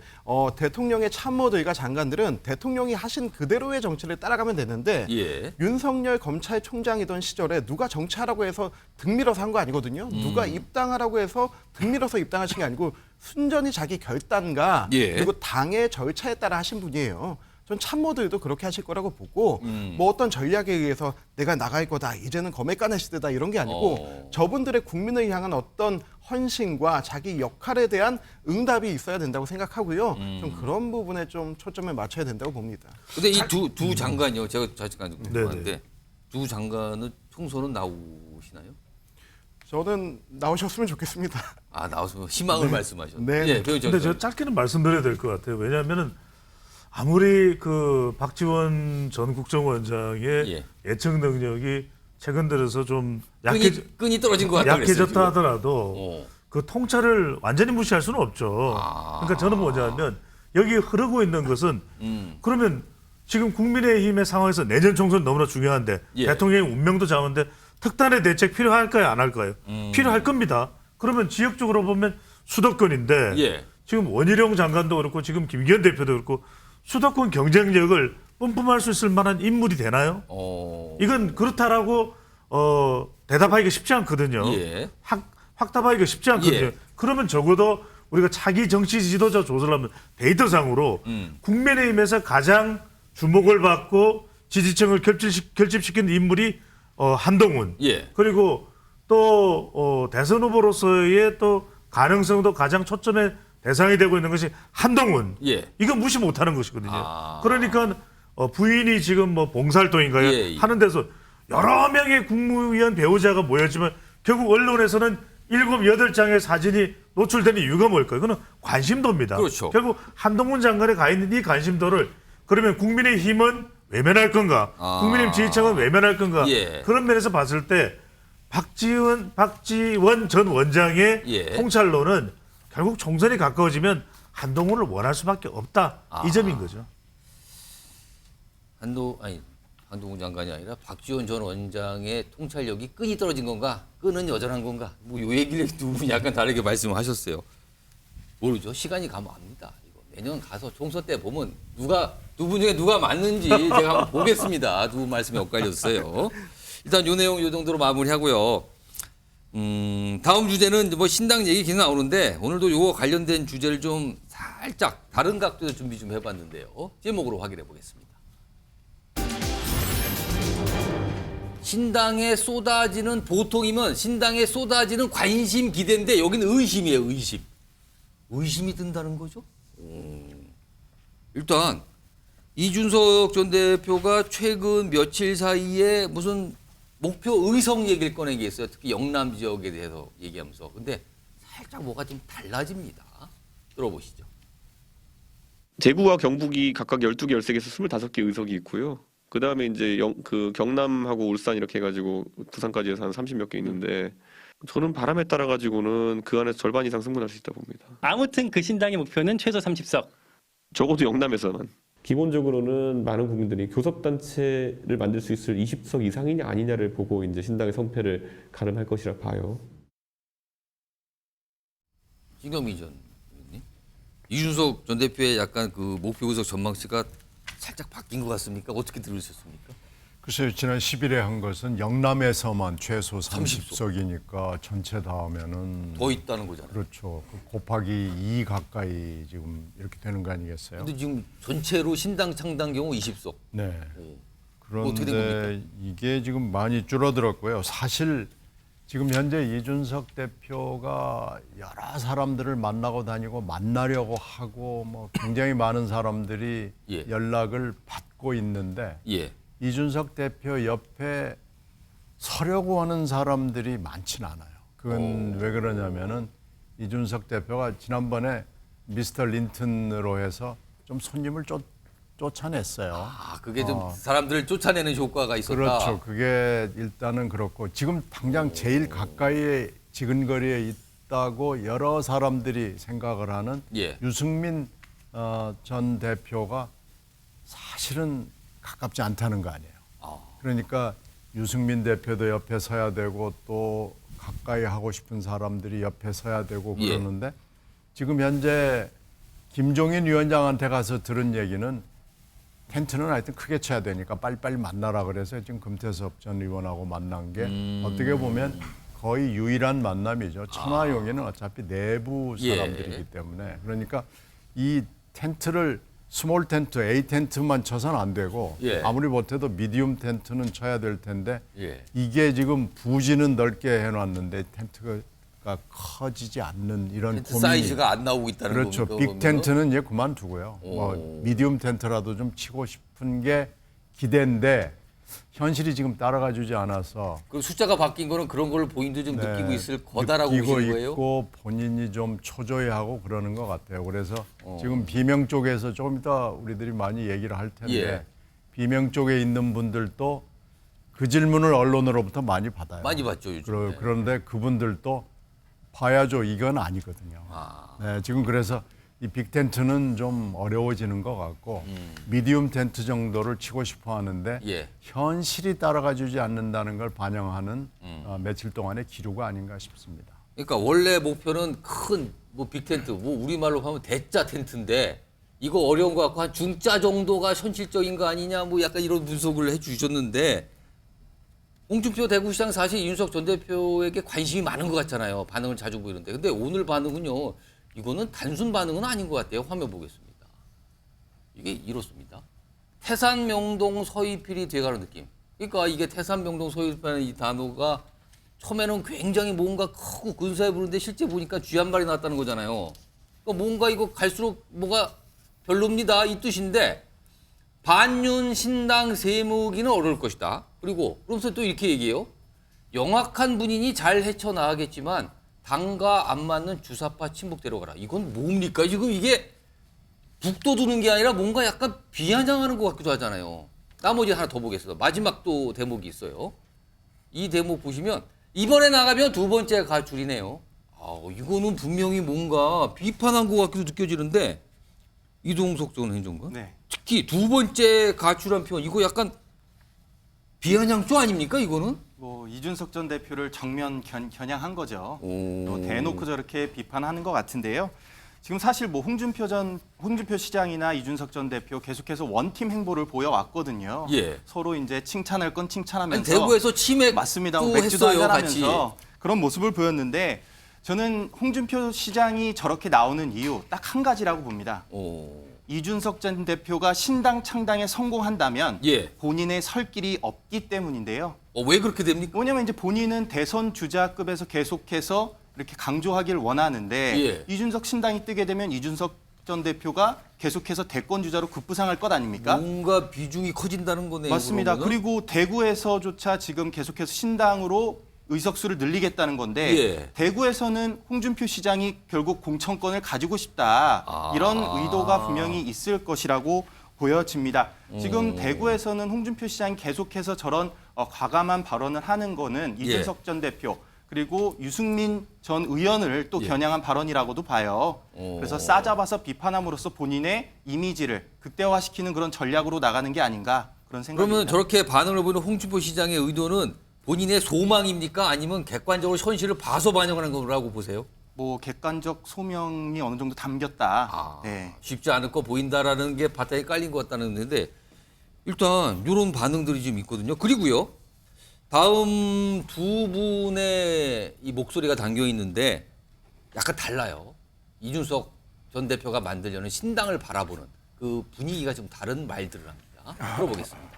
[SPEAKER 3] 대통령의 참모들과 장관들은 대통령이 하신 그대로의 정치를 따라가면 되는데
[SPEAKER 1] 예.
[SPEAKER 3] 윤석열 검찰총장이던 시절에 누가 정치하라고 해서 등 밀어서 한 거 아니거든요. 누가 입당하라고 해서 등 밀어서 입당하신 게 아니고 순전히 자기 결단과
[SPEAKER 1] 예.
[SPEAKER 3] 그리고 당의 절차에 따라 하신 분이에요. 전 참모들도 그렇게 하실 거라고 보고 뭐 어떤 전략에 의해서 내가 나갈 거다 이제는 검에 까는 시대다 이런 게 아니고 저분들의 국민을 향한 어떤 헌신과 자기 역할에 대한 응답이 있어야 된다고 생각하고요. 좀 그런 부분에 좀 초점을 맞춰야 된다고 봅니다.
[SPEAKER 1] 근데 이 두 장관이요. 제가 잠깐
[SPEAKER 6] 네네.
[SPEAKER 1] 궁금한데 두 장관은 총선은 나오시나요?
[SPEAKER 3] 저는 나오셨으면 좋겠습니다.
[SPEAKER 1] 아 나오시면 희망을 말씀하셨네.
[SPEAKER 3] 네.
[SPEAKER 1] 예,
[SPEAKER 6] 근데 제가 짧게는 말씀드려야 될 것 같아요. 왜냐하면은 아무리 그 박지원 전 국정원장의 예측 능력이 최근 들어서 좀
[SPEAKER 1] 끈이 떨어진 것 같다
[SPEAKER 6] 약해졌다
[SPEAKER 1] 그랬어요,
[SPEAKER 6] 하더라도 그 통찰을 완전히 무시할 수는 없죠. 그러니까 저는 뭐냐면 여기 흐르고 있는 것은 그러면 지금 국민의힘의 상황에서 내년 총선 너무나 중요한데 대통령의 운명도 잡은데 특단의 대책 필요할까요? 안 할까요? 필요할 겁니다. 그러면 지역적으로 보면 수도권인데 지금 원희룡 장관도 그렇고 지금 김기현 대표도 그렇고 수도권 경쟁력을 뿜뿜할 수 있을 만한 인물이 되나요? 이건 그렇다라고 대답하기가 쉽지 않거든요. 확답하기가 쉽지 않거든요. 그러면 적어도 우리가 차기 정치 지도자 조사를 하면 데이터상으로 국민의힘에서 가장 주목을 받고 지지층을 결집시킨 인물이 한동훈 그리고 또 대선 후보로서의 또 가능성도 가장 초점의 대상이 되고 있는 것이 한동훈. 이건 무시 못하는 것이거든요. 그러니까 부인이 지금 뭐 봉사활동인가요? 하는 데서 여러 명의 국무위원 배우자가 모였지만 결국 언론에서는 7, 8장의 사진이 노출되는 이유가 뭘까요? 그건 관심도입니다.
[SPEAKER 1] 그렇죠.
[SPEAKER 6] 결국 한동훈 장관에 가 있는 이 관심도를 그러면 국민의힘은 외면할 건가? 국민의힘 지지층은 외면할 건가? 그런 면에서 봤을 때 박지원 전 원장의 통찰로는 결국 총선이 가까워지면 한동훈을 원할 수밖에 없다. 이 점인 거죠.
[SPEAKER 1] 한동훈 장관이 아니라 박지원 전 원장의 통찰력이 끈이 떨어진 건가? 끈은 여전한 건가? 뭐 요 얘기를 두 분이 약간 다르게 말씀하셨어요. 모르죠. 시간이 가면 압니다. 이거 내년 가서 총선 때 보면 두 분 중에 누가 맞는지 제가 한번 보겠습니다. 두 분 말씀이 엇갈렸어요. 일단 요 내용 요 정도로 마무리하고요. 다음 주제는 뭐 신당 얘기 계속 나오는데 오늘도 요거 관련된 주제를 좀 살짝 다른 각도에서 준비 좀 해봤는데요. 제목으로 확인해 보겠습니다. 신당에 쏟아지는 보통이면 신당에 쏟아지는 관심 기대인데 여기는 의심이에요. 의심이 든다는 거죠. 일단 이준석 전 대표가 최근 며칠 사이에 무슨 목표 의석 얘기를 꺼낸 게 있어요. 특히 영남 지역에 대해서 얘기하면서. 근데 살짝 뭐가 좀 달라집니다. 들어보시죠.
[SPEAKER 14] 대구와 경북이 각각 12개, 13개에서 25개 의석이 있고요. 그다음에 이제 그 경남하고 울산 이렇게 해가지고 부산까지 해서 한 30몇 개 있는데 저는 바람에 따라 가지고는 그 안에서 절반 이상 승분할 수 있다 봅니다.
[SPEAKER 16] 아무튼 그 신당의 목표는 최소 30석.
[SPEAKER 14] 적어도 영남에서만. 기본적으로는 많은 국민들이 교섭단체를 만들 수 있을 20석 이상이냐 아니냐를 보고 이제 신당의 성패를 가름할 것이라 봐요.
[SPEAKER 1] 신경미 전 의원님, 이준석 전 대표의 약간 그 목표 의석 전망치가 살짝 바뀐 것 같습니까? 어떻게 들으셨습니까?
[SPEAKER 7] 글쎄요, 지난 10일에 한 것은 영남에서만 최소 30석이니까 전체 다 하면은
[SPEAKER 1] 더 있다는 거잖아요.
[SPEAKER 7] 그렇죠. 곱하기 2 가까이 지금 이렇게 되는 거 아니겠어요?
[SPEAKER 1] 근데 지금 전체로 신당 창당 경우 20석.
[SPEAKER 7] 네.
[SPEAKER 1] 어떻게 된 겁니까?
[SPEAKER 7] 그런데 이게 지금 많이 줄어들었고요. 사실 지금 현재 이준석 대표가 여러 사람들을 만나고 다니고 만나려고 하고 뭐 굉장히 많은 사람들이 연락을 받고 있는데 이준석 대표 옆에 서려고 하는 사람들이 많지는 않아요. 그건 왜 그러냐면은 이준석 대표가 지난번에 미스터 린튼으로 해서 좀 손님을 좀 쫓아냈어요.
[SPEAKER 1] 아, 그게 좀 사람들을 쫓아내는 효과가 있었다.
[SPEAKER 7] 그렇죠. 그게 일단은 그렇고 지금 당장 제일 가까이에 지근거리에 있다고 여러 사람들이 생각을 하는
[SPEAKER 1] 예.
[SPEAKER 7] 유승민 전 대표가 사실은 가깝지 않다는 거 아니에요. 그러니까 유승민 대표도 옆에 서야 되고 또 가까이 하고 싶은 사람들이 옆에 서야 되고 그러는데 지금 현재 김종인 위원장한테 가서 들은 얘기는 텐트는 하여튼 크게 쳐야 되니까 빨리빨리 만나라 그래서 지금 금태섭 전 의원하고 만난 게 어떻게 보면 거의 유일한 만남이죠. 천하용인은 어차피 내부 사람들이기 때문에 그러니까 이 텐트를 스몰 텐트, A 텐트만 쳐서는 안 되고 아무리 못해도 미디움 텐트는 쳐야 될 텐데 이게 지금 부지는 넓게 해놨는데 텐트가 커지지 않는 이런
[SPEAKER 1] 텐트
[SPEAKER 7] 고민이
[SPEAKER 1] 사이즈가 안 나오고 있다는
[SPEAKER 7] 그렇죠.
[SPEAKER 1] 겁니까,
[SPEAKER 7] 빅 텐트는 이제 그만두고요. 뭐 미디움 텐트라도 좀 치고 싶은 게 기대인데 현실이 지금 따라가주지 않아서
[SPEAKER 1] 그 숫자가 바뀐 거는 그런 걸 본인도 좀 느끼고 있을 거다라고
[SPEAKER 7] 느끼고
[SPEAKER 1] 보시는 거예요?
[SPEAKER 7] 있고 본인이 좀 초조해하고 그러는 것 같아요. 그래서 지금 비명 쪽에서 조금 이따 우리들이 많이 얘기를 할 텐데 비명 쪽에 있는 분들도 그 질문을 언론으로부터 많이 받아요.
[SPEAKER 1] 많이 받죠, 요즘.
[SPEAKER 7] 그런데 그분들도 봐야죠. 이건 아니거든요. 네, 지금 그래서 이 빅텐트는 좀 어려워지는 것 같고 미디움 텐트 정도를 치고 싶어 하는데 현실이 따라가주지 않는다는 걸 반영하는 며칠 동안의 기류가 아닌가 싶습니다.
[SPEAKER 1] 그러니까 원래 목표는 큰 뭐 빅텐트, 뭐 우리말로 하면 대자 텐트인데 이거 어려운 것 같고 한 중자 정도가 현실적인 거 아니냐 뭐 약간 이런 분석을 해주셨는데 홍준표 대구시장 사실 이준석 전 대표에게 관심이 많은 것 같잖아요. 반응을 자주 보이는데. 근데 오늘 반응은요. 이거는 단순 반응은 아닌 것 같아요. 화면 보겠습니다. 이게 이렇습니다. 태산, 명동, 서이필이 돼가는 느낌. 그러니까 이게 태산, 명동, 서이필이라는 이 단어가 처음에는 굉장히 뭔가 크고 근사해 보이는데 실제 보니까 쥐 한 마리 나왔다는 거잖아요. 그러니까 뭔가 이거 갈수록 뭐가 별로입니다. 이 뜻인데 반윤 신당 세무기는 어려울 것이다. 그리고 그러면서 또 이렇게 얘기해요. 영악한 분인이 잘 헤쳐나가겠지만 당과 안 맞는 주사파 친북 데려가라. 이건 뭡니까? 지금 이게 북돋우는 게 아니라 뭔가 약간 비아냥하는 것 같기도 하잖아요. 나머지 하나 더 보겠습니다. 마지막 또 대목이 있어요. 이 대목 보시면 이번에 나가면 두 번째 가출이네요. 이거는 분명히 뭔가 비판한 것 같기도 느껴지는데 이동석 전 행정관 특히 두 번째 가출한 표현 이거 약간 비아냥조 아닙니까 이거는?
[SPEAKER 12] 뭐 이준석 전 대표를 정면 겨냥한 거죠. 또 대놓고 저렇게 비판하는 것 같은데요. 지금 사실 뭐 홍준표 시장이나 이준석 전 대표 계속해서 원팀 행보를 보여왔거든요. 서로 이제 칭찬할 건 칭찬하면서
[SPEAKER 1] 대구에서 치맥
[SPEAKER 12] 맞습니다.
[SPEAKER 1] 또
[SPEAKER 12] 맥주도
[SPEAKER 1] 했어요,
[SPEAKER 12] 한잔하면서 그런 모습을 보였는데 저는 홍준표 시장이 저렇게 나오는 이유 딱 한 가지라고 봅니다. 이준석 전 대표가 신당 창당에 성공한다면 본인의 설 길이 없기 때문인데요.
[SPEAKER 1] 왜 그렇게 됩니까?
[SPEAKER 12] 왜냐하면 이제 본인은 대선 주자급에서 계속해서 이렇게 강조하길 원하는데 이준석 신당이 뜨게 되면 이준석 전 대표가 계속해서 대권 주자로 급부상할 것 아닙니까?
[SPEAKER 1] 뭔가 비중이 커진다는 거네요.
[SPEAKER 12] 맞습니다.
[SPEAKER 1] 그러면은?
[SPEAKER 12] 그리고 대구에서조차 지금 계속해서 신당으로 의석수를 늘리겠다는 건데 대구에서는 홍준표 시장이 결국 공천권을 가지고 싶다. 이런 의도가 분명히 있을 것이라고 보여집니다. 지금 대구에서는 홍준표 시장이 계속해서 저런 과감한 발언을 하는 거는 이준석 전 대표 그리고 유승민 전 의원을 또 겨냥한 발언이라고도 봐요. 그래서 싸잡아서 비판함으로써 본인의 이미지를 극대화시키는 그런 전략으로 나가는 게 아닌가 그런 생각입니다.
[SPEAKER 1] 그러면 저렇게 반응을 보이는 홍준표 시장의 의도는 본인의 소망입니까? 아니면 객관적으로 현실을 봐서 반영하는 거라고 보세요?
[SPEAKER 12] 뭐 객관적 소명이 어느 정도 담겼다.
[SPEAKER 1] 쉽지 않을 거 보인다라는 게 바탕에 깔린 것 같다는 건데 일단 이런 반응들이 좀 있거든요. 그리고요. 다음 두 분의 이 목소리가 담겨 있는데 약간 달라요. 이준석 전 대표가 만들려는 신당을 바라보는 그 분위기가 좀 다른 말들을 합니다. 들어보겠습니다.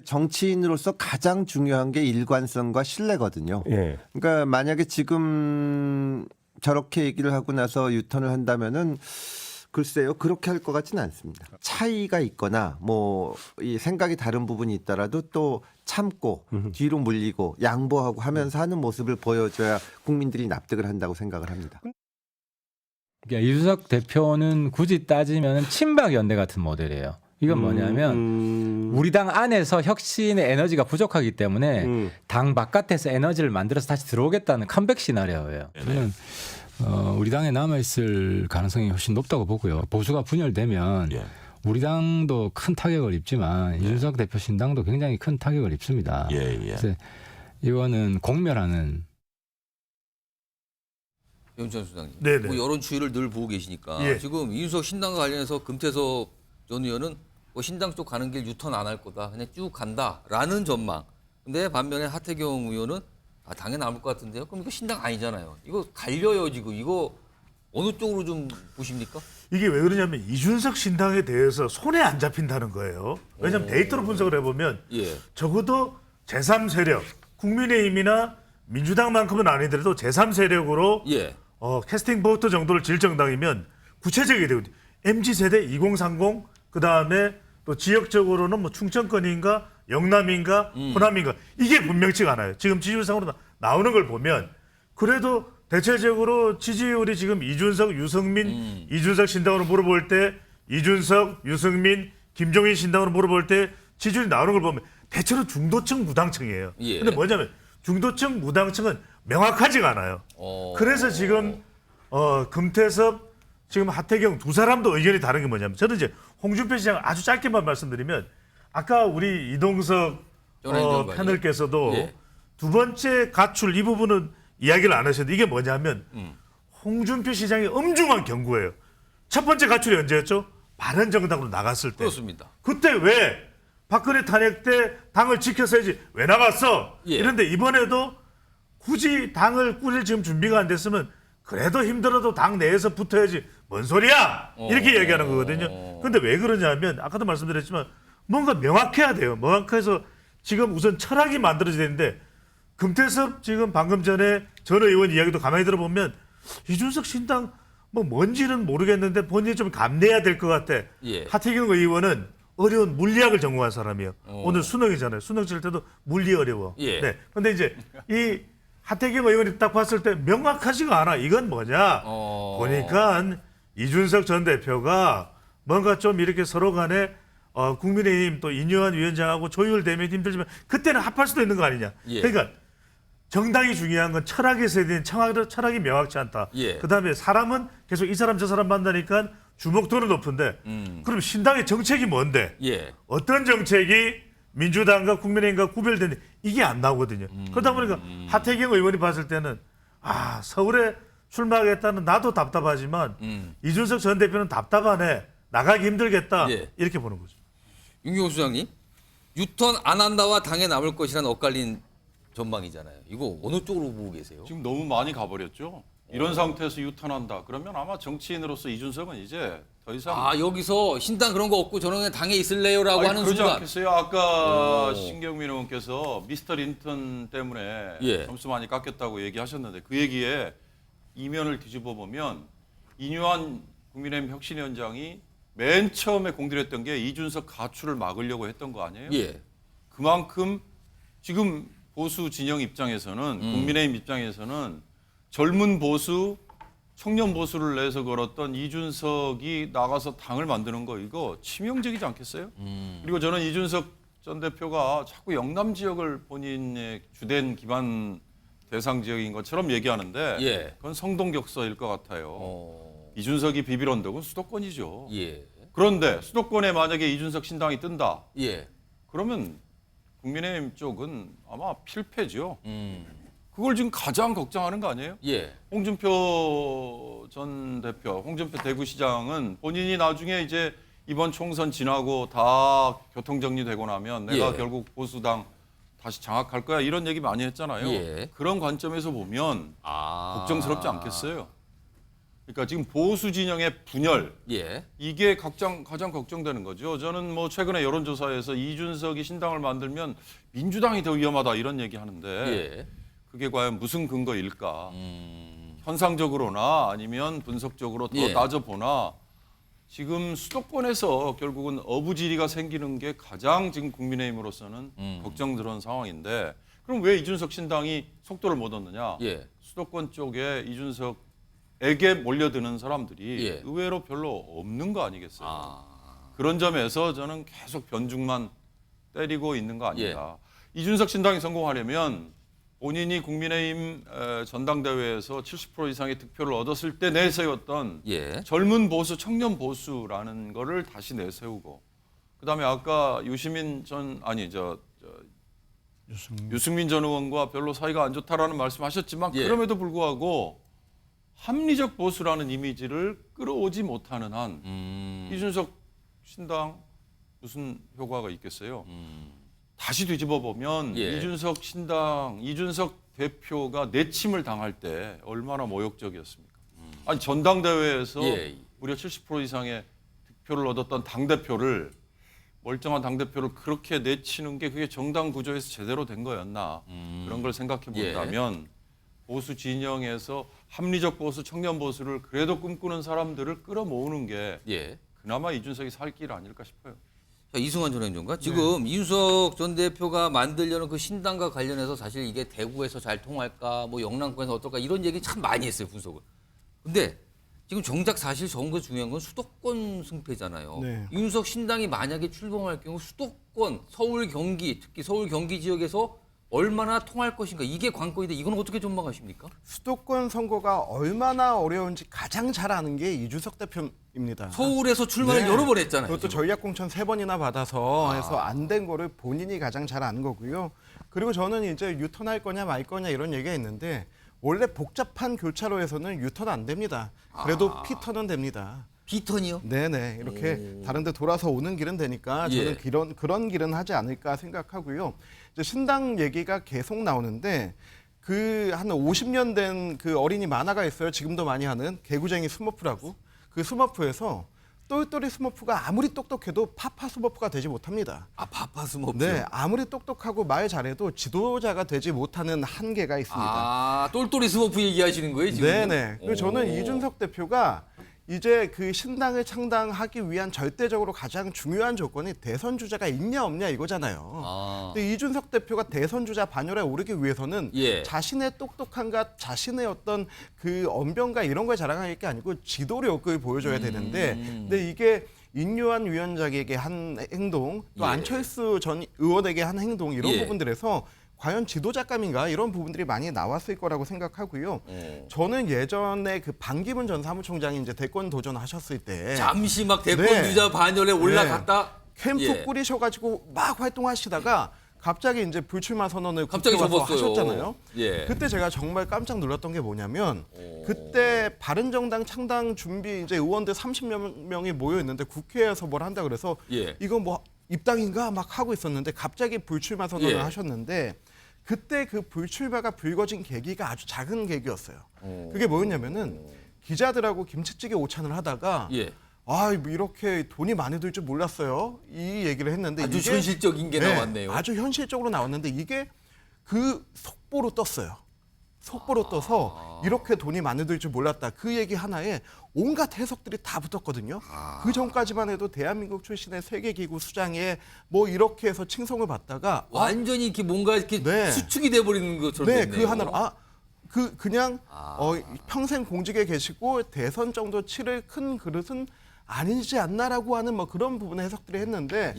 [SPEAKER 17] 정치인으로서 가장 중요한 게 일관성과 신뢰거든요. 그러니까 만약에 지금 저렇게 얘기를 하고 나서 유턴을 한다면은 글쎄요, 그렇게 할 것 같지는 않습니다. 차이가 있거나 뭐 이 생각이 다른 부분이 있더라도 또 참고 뒤로 물리고 양보하고 하면서 하는 모습을 보여줘야 국민들이 납득을 한다고 생각을 합니다.
[SPEAKER 18] 그러니까 이준석 대표는 굳이 따지면 친박 연대 같은 모델이에요. 이건 뭐냐면 우리 당 안에서 혁신의 에너지가 부족하기 때문에 당 바깥에서 에너지를 만들어서 다시 들어오겠다는 컴백 시나리오예요. 저는 우리 당에 남아있을 가능성이 훨씬 높다고 보고요. 보수가 분열되면 우리 당도 큰 타격을 입지만 이준석 대표 신당도 굉장히 큰 타격을 입습니다. 그래서 이거는 공멸하는.
[SPEAKER 1] 배훈찬 수장님,
[SPEAKER 6] 네네.
[SPEAKER 1] 뭐 여론 추이를 늘 보고 계시니까 지금 이준석 신당과 관련해서 금태섭 전 의원은 뭐 신당 쪽 가는 길 유턴 안 할 거다, 그냥 쭉 간다라는 전망. 근데 반면에 하태경 의원은 당에 남을 것 같은데요. 그럼 이거 신당 아니잖아요. 이거 갈려요 지금. 이거 어느 쪽으로 좀 보십니까?
[SPEAKER 6] 이게 왜 그러냐면 이준석 신당에 대해서 손에 안 잡힌다는 거예요. 왜냐하면 데이터로 분석을 해보면 적어도 제3세력, 국민의힘이나 민주당만큼은 아니더라도 제3세력으로 캐스팅 보트 정도를 질 정당이면 구체적이 되거든요. MZ세대 2030, 그다음에 또 지역적으로는 뭐 충청권인가 영남인가 호남인가 이게 분명치가 않아요. 지금 지지율상으로 나오는 걸 보면 그래도 대체적으로 지지율이 지금 이준석, 유승민, 이준석 신당으로 물어볼 때 이준석, 유승민, 김종인 신당으로 물어볼 때 지지율이 나오는 걸 보면 대체로 중도층 무당층이에요. 근데 뭐냐면 중도층 무당층은 명확하지가 않아요. 그래서 지금 금태섭, 지금 하태경 두 사람도 의견이 다른 게 뭐냐면 저는 이제 홍준표 시장 아주 짧게만 말씀드리면 아까 우리 이동석 패널께서도 두 번째 가출 이 부분은 이야기를 안 하셨는데 이게 뭐냐면 홍준표 시장의 엄중한 경고예요. 첫 번째 가출이 언제였죠? 바른정당으로 나갔을 때.
[SPEAKER 1] 그렇습니다.
[SPEAKER 6] 그때 왜 박근혜 탄핵 때 당을 지켰어야지 왜 나갔어? 이런데 이번에도 굳이 당을 꾸릴 지금 준비가 안 됐으면 그래도 힘들어도 당 내에서 붙어야지 뭔 소리야? 이렇게 얘기하는 거거든요. 근데 왜 그러냐면 아까도 말씀드렸지만 뭔가 명확해야 돼요. 명확해서 지금 우선 철학이 만들어져야 되는데 금태섭 지금 방금 전에 전 의원 이야기도 가만히 들어보면 이준석 신당 뭐 뭔지는 모르겠는데 본인이 좀 감내해야 될 것 같아. 하태경 의원은 어려운 물리학을 전공한 사람이에요. 오늘 수능이잖아요. 수능 칠 때도 물리 어려워. 네. 근데 이제 이 하태경 의원이 딱 봤을 때 명확하지가 않아. 이건 뭐냐? 보니까 이준석 전 대표가 뭔가 좀 이렇게 서로 간에 국민의힘 또 이뇨한 위원장하고 조율되면 힘들지만 그때는 합할 수도 있는 거 아니냐. 그러니까 정당이 중요한 건 철학에 있어야 되는 철학이 명확치 않다. 그다음에 사람은 계속 이 사람 저 사람 만나니까 주목도는 높은데 그럼 신당의 정책이 뭔데? 어떤 정책이 민주당과 국민의힘과 구별되는데 이게 안 나오거든요. 그러다 보니까 하태경 의원이 봤을 때는 서울에 출마하겠다는 나도 답답하지만 이준석 전 대표는 답답하네. 나가기 힘들겠다. 이렇게 보는 거죠.
[SPEAKER 1] 윤경호 수장님, 유턴 안 한다와 당에 남을 것이라는 엇갈린 전망이잖아요. 이거 어느 쪽으로 보고 계세요?
[SPEAKER 15] 지금 너무 많이 가버렸죠. 이런 상태에서 유턴한다. 그러면 아마 정치인으로서 이준석은 이제 더 이상
[SPEAKER 1] 여기서 신당 그런 거 없고 저는 그냥 당에 있을래요라고 하는
[SPEAKER 15] 그러지
[SPEAKER 1] 순간
[SPEAKER 15] 않겠어요? 아까 신경민 의원께서 미스터 린턴 때문에 점수 많이 깎였다고 얘기하셨는데 그 얘기에 이면을 뒤집어 보면 이뇨한 국민의힘 혁신위원장이 맨 처음에 공들였던 게 이준석 가출을 막으려고 했던 거 아니에요? 그만큼 지금 보수 진영 입장에서는 국민의힘 입장에서는 젊은 보수, 청년 보수를 내서 걸었던 이준석이 나가서 당을 만드는 거 이거 치명적이지 않겠어요? 그리고 저는 이준석 전 대표가 자꾸 영남 지역을 본인의 주된 기반 대상 지역인 것처럼 얘기하는데 그건 성동격서일 것 같아요. 이준석이 비빌 언덕은 수도권이죠. 그런데 수도권에 만약에 이준석 신당이 뜬다. 그러면 국민의힘 쪽은 아마 필패죠. 그걸 지금 가장 걱정하는 거 아니에요? 홍준표 전 대표, 홍준표 대구시장은 본인이 나중에 이제 이번 총선 지나고 다 교통정리되고 나면 내가 결국 보수당 다시 장악할 거야 이런 얘기 많이 했잖아요. 그런 관점에서 보면 걱정스럽지 않겠어요? 그러니까 지금 보수 진영의 분열 이게 가장 걱정되는 거죠. 저는 뭐 최근에 여론조사에서 이준석이 신당을 만들면 민주당이 더 위험하다 이런 얘기 하는데 그게 과연 무슨 근거일까? 현상적으로나 아니면 분석적으로 더 따져보나 지금 수도권에서 결국은 어부지리가 생기는 게 가장 지금 국민의힘으로서는 걱정스러운 상황인데 그럼 왜 이준석 신당이 속도를 못 얻느냐? 수도권 쪽에 이준석의 에게 몰려드는 사람들이
[SPEAKER 1] 예.
[SPEAKER 15] 의외로 별로 없는 거 아니겠어요? 그런 점에서 저는 계속 변죽만 때리고 있는 거 아닌가. 이준석 신당이 성공하려면 본인이 국민의힘 전당대회에서 70% 이상의 득표를 얻었을 때 내세웠던 젊은 보수, 청년 보수라는 거를 다시 내세우고, 그다음에 아까 유승민 전 의원과 별로 사이가 안 좋다라는 말씀하셨지만 그럼에도 불구하고 합리적 보수라는 이미지를 끌어오지 못하는 한 이준석 신당 무슨 효과가 있겠어요? 다시 뒤집어 보면 이준석 신당, 이준석 대표가 내침을 당할 때 얼마나 모욕적이었습니까? 아니 전당대회에서 무려 70% 이상의 득표를 얻었던 당대표를, 멀쩡한 당대표를 그렇게 내치는 게 그게 정당 구조에서 제대로 된 거였나, 그런 걸 생각해 본다면 보수 진영에서 합리적 보수, 청년 보수를 그래도 꿈꾸는 사람들을 끌어모으는 게 그나마 이준석이 살 길 아닐까 싶어요.
[SPEAKER 1] 자, 이승환 전 행정관, 지금 이준석 전 대표가 만들려는 그 신당과 관련해서 사실 이게 대구에서 잘 통할까, 뭐 영남권에서 어떨까, 이런 얘기 참 많이 했어요, 분석을. 근데 지금 정작 사실 정거 중요한 건 수도권 승패잖아요. 이준석 신당이 만약에 출범할 경우 수도권, 서울, 경기, 특히 서울, 경기 지역에서 얼마나 통할 것인가, 이게 관건인데 이건 어떻게 전망하십니까?
[SPEAKER 3] 수도권 선거가 얼마나 어려운지 가장 잘 아는 게 이준석 대표입니다.
[SPEAKER 1] 서울에서 출마를 여러 번 했잖아요.
[SPEAKER 3] 그것도 전략공천 3번이나 받아서 해서 안 된 거를 본인이 가장 잘 아는 거고요. 그리고 저는 이제 유턴할 거냐 말 거냐 이런 얘기가 있는데, 원래 복잡한 교차로에서는 유턴 안 됩니다. 그래도 피턴은 됩니다.
[SPEAKER 1] 피턴이요?
[SPEAKER 3] 네네. 이렇게 다른 데 돌아서 오는 길은 되니까 저는 그런 길은 하지 않을까 생각하고요. 이제 신당 얘기가 계속 나오는데, 그 한 50년 된 그 어린이 만화가 있어요. 지금도 많이 하는 개구쟁이 스머프라고. 그 스머프에서 똘똘이 스머프가 아무리 똑똑해도 파파 스머프가 되지 못합니다.
[SPEAKER 1] 아, 파파 스머프?
[SPEAKER 3] 네, 아무리 똑똑하고 말 잘해도 지도자가 되지 못하는 한계가 있습니다.
[SPEAKER 1] 아, 똘똘이 스머프 얘기하시는 거예요, 지금?
[SPEAKER 3] 네네. 그래서 저는 이준석 대표가 이제 그 신당을 창당하기 위한 절대적으로 가장 중요한 조건이 대선 주자가 있냐 없냐 이거잖아요. 근데 이준석 대표가 대선 주자 반열에 오르기 위해서는 자신의 똑똑함과 자신의 어떤 그 언변과 이런 걸 자랑할 게 아니고 지도력을 보여줘야 되는데, 근데 이게 인요한 위원장에게 한 행동, 또 안철수 전 의원에게 한 행동, 이런 부분들에서 과연 지도자감인가, 이런 부분들이 많이 나왔을 거라고 생각하고요. 저는 예전에 그 반기문 전 사무총장이 이제 대권 도전하셨을 때
[SPEAKER 1] 잠시 막 대권 주자 반열에 올라갔다
[SPEAKER 3] 캠프 꾸리셔가지고 막 활동하시다가 갑자기 이제 불출마 선언을
[SPEAKER 1] 갑자기 접었어요.
[SPEAKER 3] 하셨잖아요. 그때 제가 정말 깜짝 놀랐던 게 뭐냐면, 그때 바른정당 창당 준비 이제 의원들 30여 명이 모여 있는데 국회에서 뭘 한다 그래서 이거 뭐 입당인가 막 하고 있었는데 갑자기 불출마 선언을 하셨는데, 그때 그 불출마가 불거진 계기가 아주 작은 계기였어요. 그게 뭐였냐면은 기자들하고 김치찌개 오찬을 하다가 뭐 이렇게 돈이 많이 들 줄 몰랐어요, 이 얘기를 했는데,
[SPEAKER 1] 아주
[SPEAKER 3] 이게
[SPEAKER 1] 현실적인 게 나왔네요.
[SPEAKER 3] 아주 현실적으로 나왔는데 이게 그 속보로 떴어요. 속보로 떠서 이렇게 돈이 많이 들 줄 몰랐다, 그 얘기 하나에 온갖 해석들이 다 붙었거든요. 그 전까지만 해도 대한민국 출신의 세계기구 수장에 뭐 이렇게 해서 칭송을 받다가
[SPEAKER 1] 완전히 이렇게 뭔가 이렇게 수축이 돼버리는 것처럼 됐네요.
[SPEAKER 3] 그 하나로 그냥 평생 공직에 계시고 대선 정도 치를 큰 그릇은 아니지 않나라고 하는 뭐 그런 부분의 해석들을 했는데,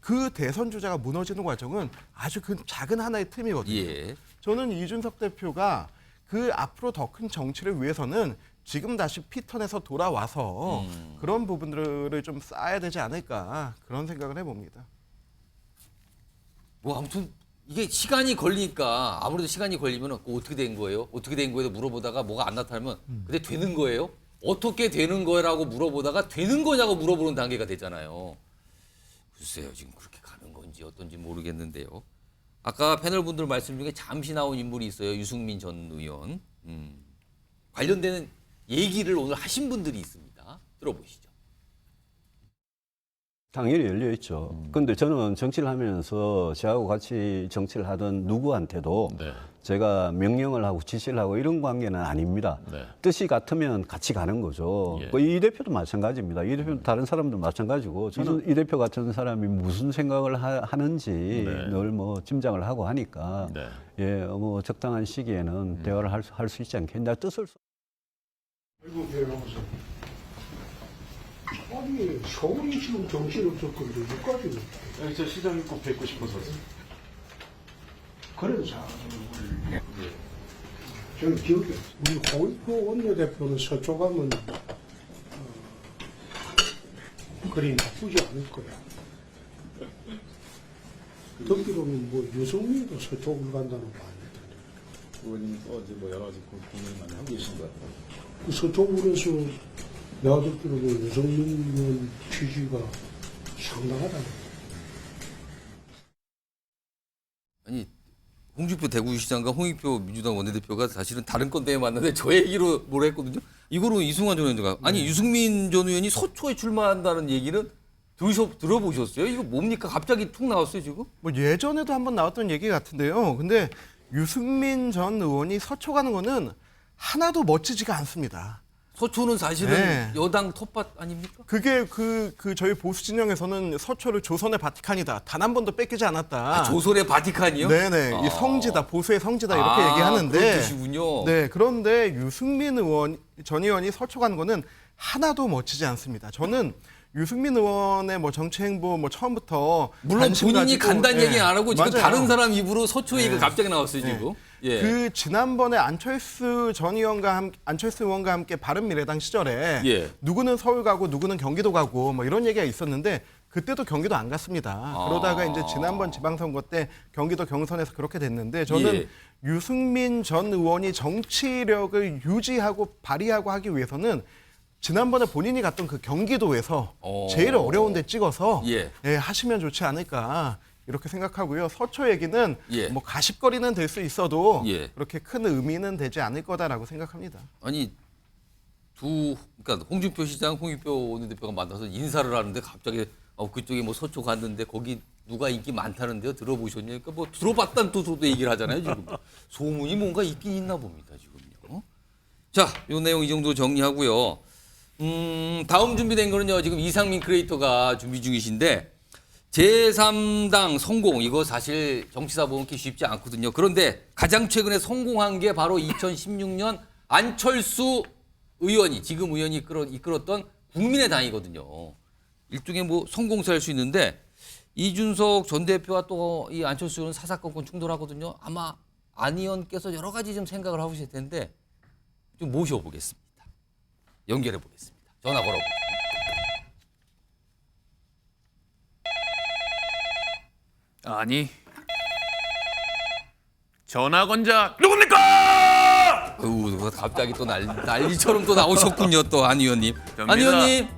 [SPEAKER 3] 그 대선 주자가 무너지는 과정은 아주 그 작은 하나의 틈이거든요. 저는 이준석 대표가 그 앞으로 더 큰 정치를 위해서는 지금 다시 피턴에서 돌아와서 그런 부분들을 좀 쌓아야 되지 않을까, 그런 생각을 해봅니다.
[SPEAKER 1] 뭐 아무튼 이게 시간이 걸리니까, 아무래도 시간이 걸리면 어떻게 된 거예요? 어떻게 된 거예요? 물어보다가 뭐가 안 나타나면 근데 되는 거예요? 어떻게 되는 거라고 물어보다가 되는 거냐고 물어보는 단계가 됐잖아요. 글쎄요, 지금 그렇게 가는 건지 어떤지 모르겠는데요. 아까 패널 분들 말씀 중에 잠시 나온 인물이 있어요. 유승민 전 의원. 관련되는 얘기를 오늘 하신 분들이 있습니다. 들어보시죠.
[SPEAKER 2] 당연히 열려 있죠. 그런데 저는 정치를 하면서 저하고 같이 정치를 하던 누구한테도 제가 명령을 하고 지시를 하고 이런 관계는 아닙니다. 뜻이 같으면 같이 가는 거죠. 이 대표도 마찬가지입니다. 이 대표도 다른 사람도 마찬가지고, 저는 이 대표 같은 사람이 무슨 생각을 하는지 늘 뭐 짐작을 하고 하니까 뭐 적당한 시기에는 대화를 할 수 있지 않겠냐, 뜻을
[SPEAKER 19] 아이고, 내려가보세요. 아니, 서울이 지금 정신없었건데, 여기까지.
[SPEAKER 11] 저 시장님 꼭 뵙고 싶어서.
[SPEAKER 19] 그래서 저는 기억이 없어요. 우리 홍익표 원내대표는 서초 가면 그리 나쁘지 않을 거야. 듣기로는 뭐 유승민도 서초를 간다는 거 아니다.
[SPEAKER 11] 의원님 어제 뭐 여러 가지 고민을 많이 하고 계신 것 같아요.
[SPEAKER 19] 그 서초군에서 내가 듣기로는 유승민 의원 취지가 상당하다는 거야.
[SPEAKER 1] 아니 홍준표 대구시장과 홍익표 민주당 원내대표가 사실은 다른 건대에 만났는데 저 얘기로 뭐라 했거든요. 이거로 이승환 전 의원가 아니 유승민 전 의원이 서초에 출마한다는 얘기는 들어보셨어요? 이거 뭡니까? 갑자기 툭 나왔어요 지금?
[SPEAKER 3] 뭐 예전에도 한번 나왔던 얘기 같은데요. 근데 유승민 전 의원이 서초 가는 거는 하나도 멋지지가 않습니다.
[SPEAKER 1] 서초는 사실은 여당 텃밭 아닙니까?
[SPEAKER 3] 그게 저희 보수 진영에서는 서초를 조선의 바티칸이다. 단 한 번도 뺏기지 않았다.
[SPEAKER 1] 조선의 바티칸이요?
[SPEAKER 3] 네네. 이 성지다, 보수의 성지다 이렇게 얘기하는데.
[SPEAKER 1] 그런 뜻이군요.
[SPEAKER 3] 네, 그런데 유승민 전 의원이 서초 가는 거는 하나도 멋지지 않습니다. 저는 유승민 의원의 뭐 정치 행보 뭐 처음부터
[SPEAKER 1] 물론 본인이 간다는 얘기는 안 하고 지금
[SPEAKER 3] 맞아요.
[SPEAKER 1] 다른 사람 입으로 서초 얘기가 갑자기 나왔어요 지금. 예.
[SPEAKER 3] 그 지난번에 안철수 의원과 함께 바른미래당 시절에 누구는 서울 가고 누구는 경기도 가고 뭐 이런 얘기가 있었는데 그때도 경기도 안 갔습니다. 그러다가 이제 지난번 지방선거 때 경기도 경선에서 그렇게 됐는데 저는 유승민 전 의원이 정치력을 유지하고 발휘하고 하기 위해서는 지난번에 본인이 갔던 그 경기도에서 제일 어려운 데 찍어서 하시면 좋지 않을까 이렇게 생각하고요. 서초 얘기는 뭐 가십거리는 될 수 있어도 그렇게 큰 의미는 되지 않을 거다라고 생각합니다.
[SPEAKER 1] 아니 그러니까 홍준표 시장, 홍익표 원내대표가 만나서 인사를 하는데 갑자기 그쪽에 뭐 서초 갔는데 거기 누가 인기 많다는데요. 들어보셨냐? 그러니까 뭐 들어봤다는 뜻으로도 얘기를 하잖아요. 지금 소문이 뭔가 있긴 있나 봅니다. 지금요. 자, 이 내용 이 정도 정리하고요. 다음 준비된 거는요. 지금 이상민 크리에이터가 준비 중이신데 제3당 성공 이거 사실 정치사 보기 쉽지 않거든요. 그런데 가장 최근에 성공한 게 바로 2016년 안철수 의원이 지금 의원이 이끌었던 국민의당이거든요. 일종의 뭐 성공사 할 수 있는데 이준석 전 대표와 또 이 안철수 의원은 사사건건 충돌하거든요. 아마 안 의원께서 여러 가지 좀 생각을 하고 계실 텐데 좀 모셔보겠습니다. 연결해 보겠습니다. 전화 걸어보죠.
[SPEAKER 20] 아니 전화 건자 누굽니까?
[SPEAKER 1] 갑자기 또 난리처럼 또 나오셨군요. 또 안 의원님. 안 의원님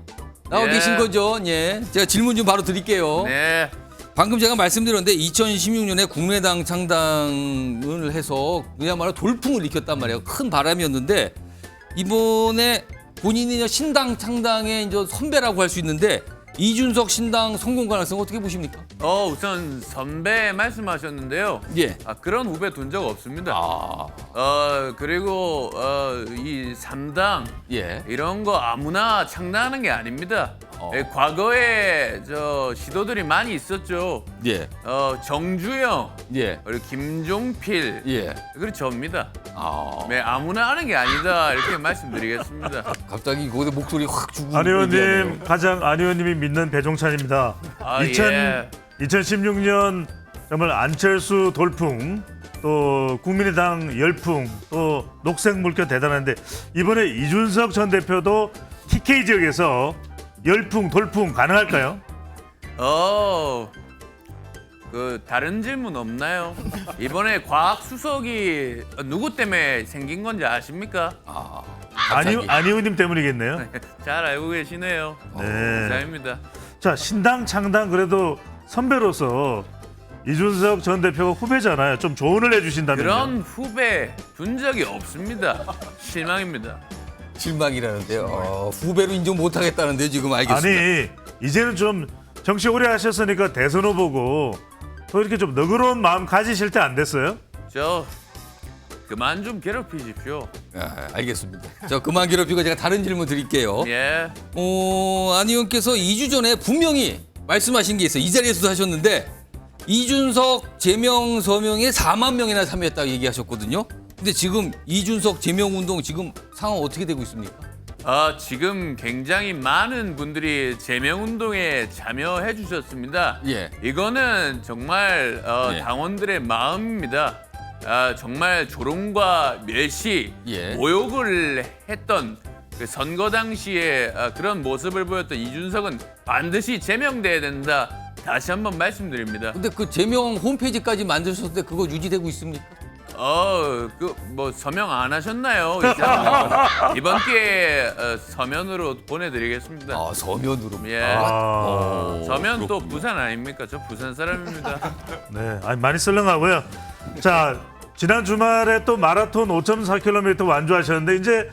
[SPEAKER 1] 나와 계신 거죠? 예. 제가 질문 좀 바로 드릴게요.
[SPEAKER 20] 네.
[SPEAKER 1] 방금 제가 말씀드렸는데 2016년에 국민의당 창당을 해서 그야말로 돌풍을 일으켰단 말이에요. 큰 바람이었는데 이번에 본인이 신당 창당의 이제 선배라고 할 수 있는데 이준석 신당 성공 가능성 어떻게 보십니까?
[SPEAKER 20] 우선 선배 말씀하셨는데요. 그런 후배 둔 적 없습니다. 그리고 이 3당 이런 거 아무나 창당하는 게 아닙니다. 과거에 시도들이 많이 있었죠. 정주영, 그리고 김종필, 그리고 저입니다. 아무나 하는 게 아니다 이렇게 말씀드리겠습니다.
[SPEAKER 1] 갑자기 거기서 목소리 확 죽고.
[SPEAKER 6] 안 의원님 가장 안 의원님이 믿는 배종찬입니다. 2016년 정말 안철수 돌풍 또 국민의당 열풍 또 녹색 물결 대단한데 이번에 이준석 전 대표도 TK 지역에서 열풍 돌풍 가능할까요?
[SPEAKER 20] 다른 질문 없나요? 이번에 과학 수석이 누구 때문에 생긴 건지 아십니까?
[SPEAKER 6] 안 의원님 때문이겠네요.
[SPEAKER 20] 잘 알고 계시네요. 감사합니다.
[SPEAKER 6] 자, 신당 창당 그래도 선배로서 이준석 전 대표가 후배잖아요. 좀 조언을 해주신다면요.
[SPEAKER 20] 그런 후배 둔 적이 없습니다. 실망입니다.
[SPEAKER 1] 실망이라는데요. 후배로 인정 못하겠다는데요. 지금 알겠습니다.
[SPEAKER 6] 아니 이제는 좀 정치 오래 하셨으니까 대선 후보고 또 이렇게 좀 너그러운 마음 가지실 때 안 됐어요?
[SPEAKER 20] 그만 좀 괴롭히십시오.
[SPEAKER 1] 알겠습니다. 그만 괴롭히고 제가 다른 질문 드릴게요. 안 의원께서 2주 전에 분명히 말씀하신 게 있어요. 이 자리에서도 하셨는데 이준석 제명 서명에 4만 명이나 참여했다고 얘기하셨거든요. 근데 지금 이준석 제명 운동 지금 상황 어떻게 되고 있습니까?
[SPEAKER 20] 지금 굉장히 많은 분들이 제명운동에 참여해 주셨습니다.
[SPEAKER 1] 예.
[SPEAKER 20] 이거는 정말 당원들의 마음입니다. 정말 조롱과 멸시, 모욕을 했던 그 선거 당시에 그런 모습을 보였던 이준석은 반드시 제명돼야 된다. 다시 한번 말씀드립니다.
[SPEAKER 1] 근데 그 제명 홈페이지까지 만드셨을 때 그거 유지되고 있습니까?
[SPEAKER 20] 그 뭐 서명 안 하셨나요? 이번 기회에 서면으로 보내드리겠습니다.
[SPEAKER 1] 서면으로.
[SPEAKER 20] 예. 서면 또 부산 아닙니까? 저 부산 사람입니다.
[SPEAKER 6] 네, 아니, 많이 썰렁하고요. 자, 지난 주말에 또 마라톤 5.4km 완주하셨는데 이제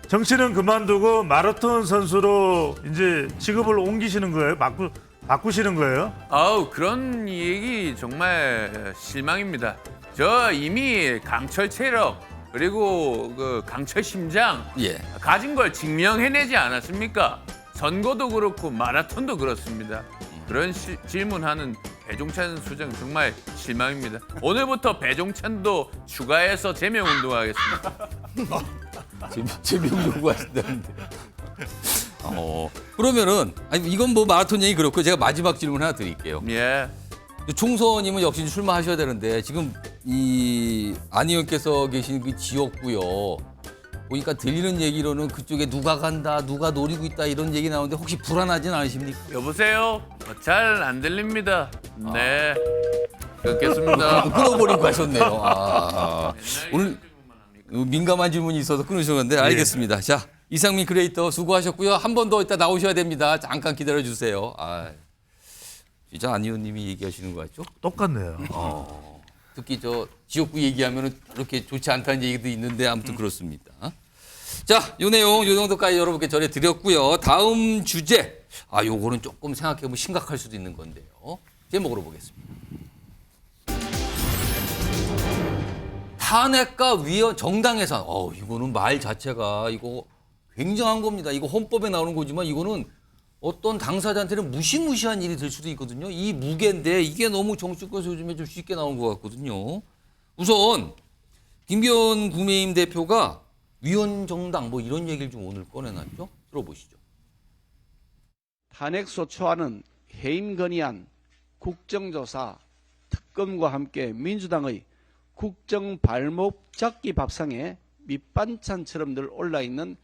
[SPEAKER 6] 정치는 그만두고 마라톤 선수로 이제 직업을 옮기시는 거예요? 바꾸시는 거예요?
[SPEAKER 20] 그런 얘기 정말 실망입니다. 저 이미 강철 체력 그리고 그 강철 심장 가진 걸 증명해내지 않았습니까? 선거도 그렇고 마라톤도 그렇습니다. 그런 질문하는 배종찬 수장 정말 실망입니다. 오늘부터 배종찬도 추가해서 제명 운동하겠습니다.
[SPEAKER 1] 제명 요구하신다는데. 그러면은 아니 이건 뭐 마라톤 얘기 그렇고 제가 마지막 질문 하나 드릴게요.
[SPEAKER 20] 예.
[SPEAKER 1] 총선이면 역시 출마하셔야 되는데 지금 이 안 의원께서 계신 그 지역구요 보니까 들리는 얘기로는 그쪽에 누가 간다, 누가 노리고 있다 이런 얘기 나오는데 혹시 불안하진 않으십니까?
[SPEAKER 20] 여보세요? 잘 안 들립니다. 네. 끊겠습니다.
[SPEAKER 1] 끊어버리고 가셨네요. 오늘 민감한 질문이 있어서 끊으셨는데 알겠습니다. 자, 이상민 크리에이터 수고하셨고요. 한 번 더 이따 나오셔야 됩니다. 잠깐 기다려주세요. 진짜 안 의원님이 얘기하시는 거 같죠?
[SPEAKER 6] 똑같네요.
[SPEAKER 1] 특히 저 지역구 얘기하면 그렇게 좋지 않다는 얘기도 있는데 아무튼 그렇습니다. 자, 요 내용 요 정도까지 여러분께 전해드렸고요. 다음 주제, 요거는 조금 생각해보면 심각할 수도 있는 건데요. 제목으로 보겠습니다. 탄핵과 위헌 정당 해산. 이거는 말 자체가 이거 굉장한 겁니다. 이거 헌법에 나오는 거지만 이거는 어떤 당사자한테는 무시무시한 일이 될 수도 있거든요. 이 무게인데 이게 너무 정치권에서 요즘에 좀 쉽게 나온 것 같거든요. 우선 김기현 국민의힘 대표가 위헌 정당 뭐 이런 얘기를 좀 오늘 꺼내놨죠. 들어보시죠.
[SPEAKER 5] 탄핵소추안은 해임 건의안, 국정조사, 특검과 함께 민주당의 국정 발목 잡기 밥상에 밑반찬처럼 늘 올라있는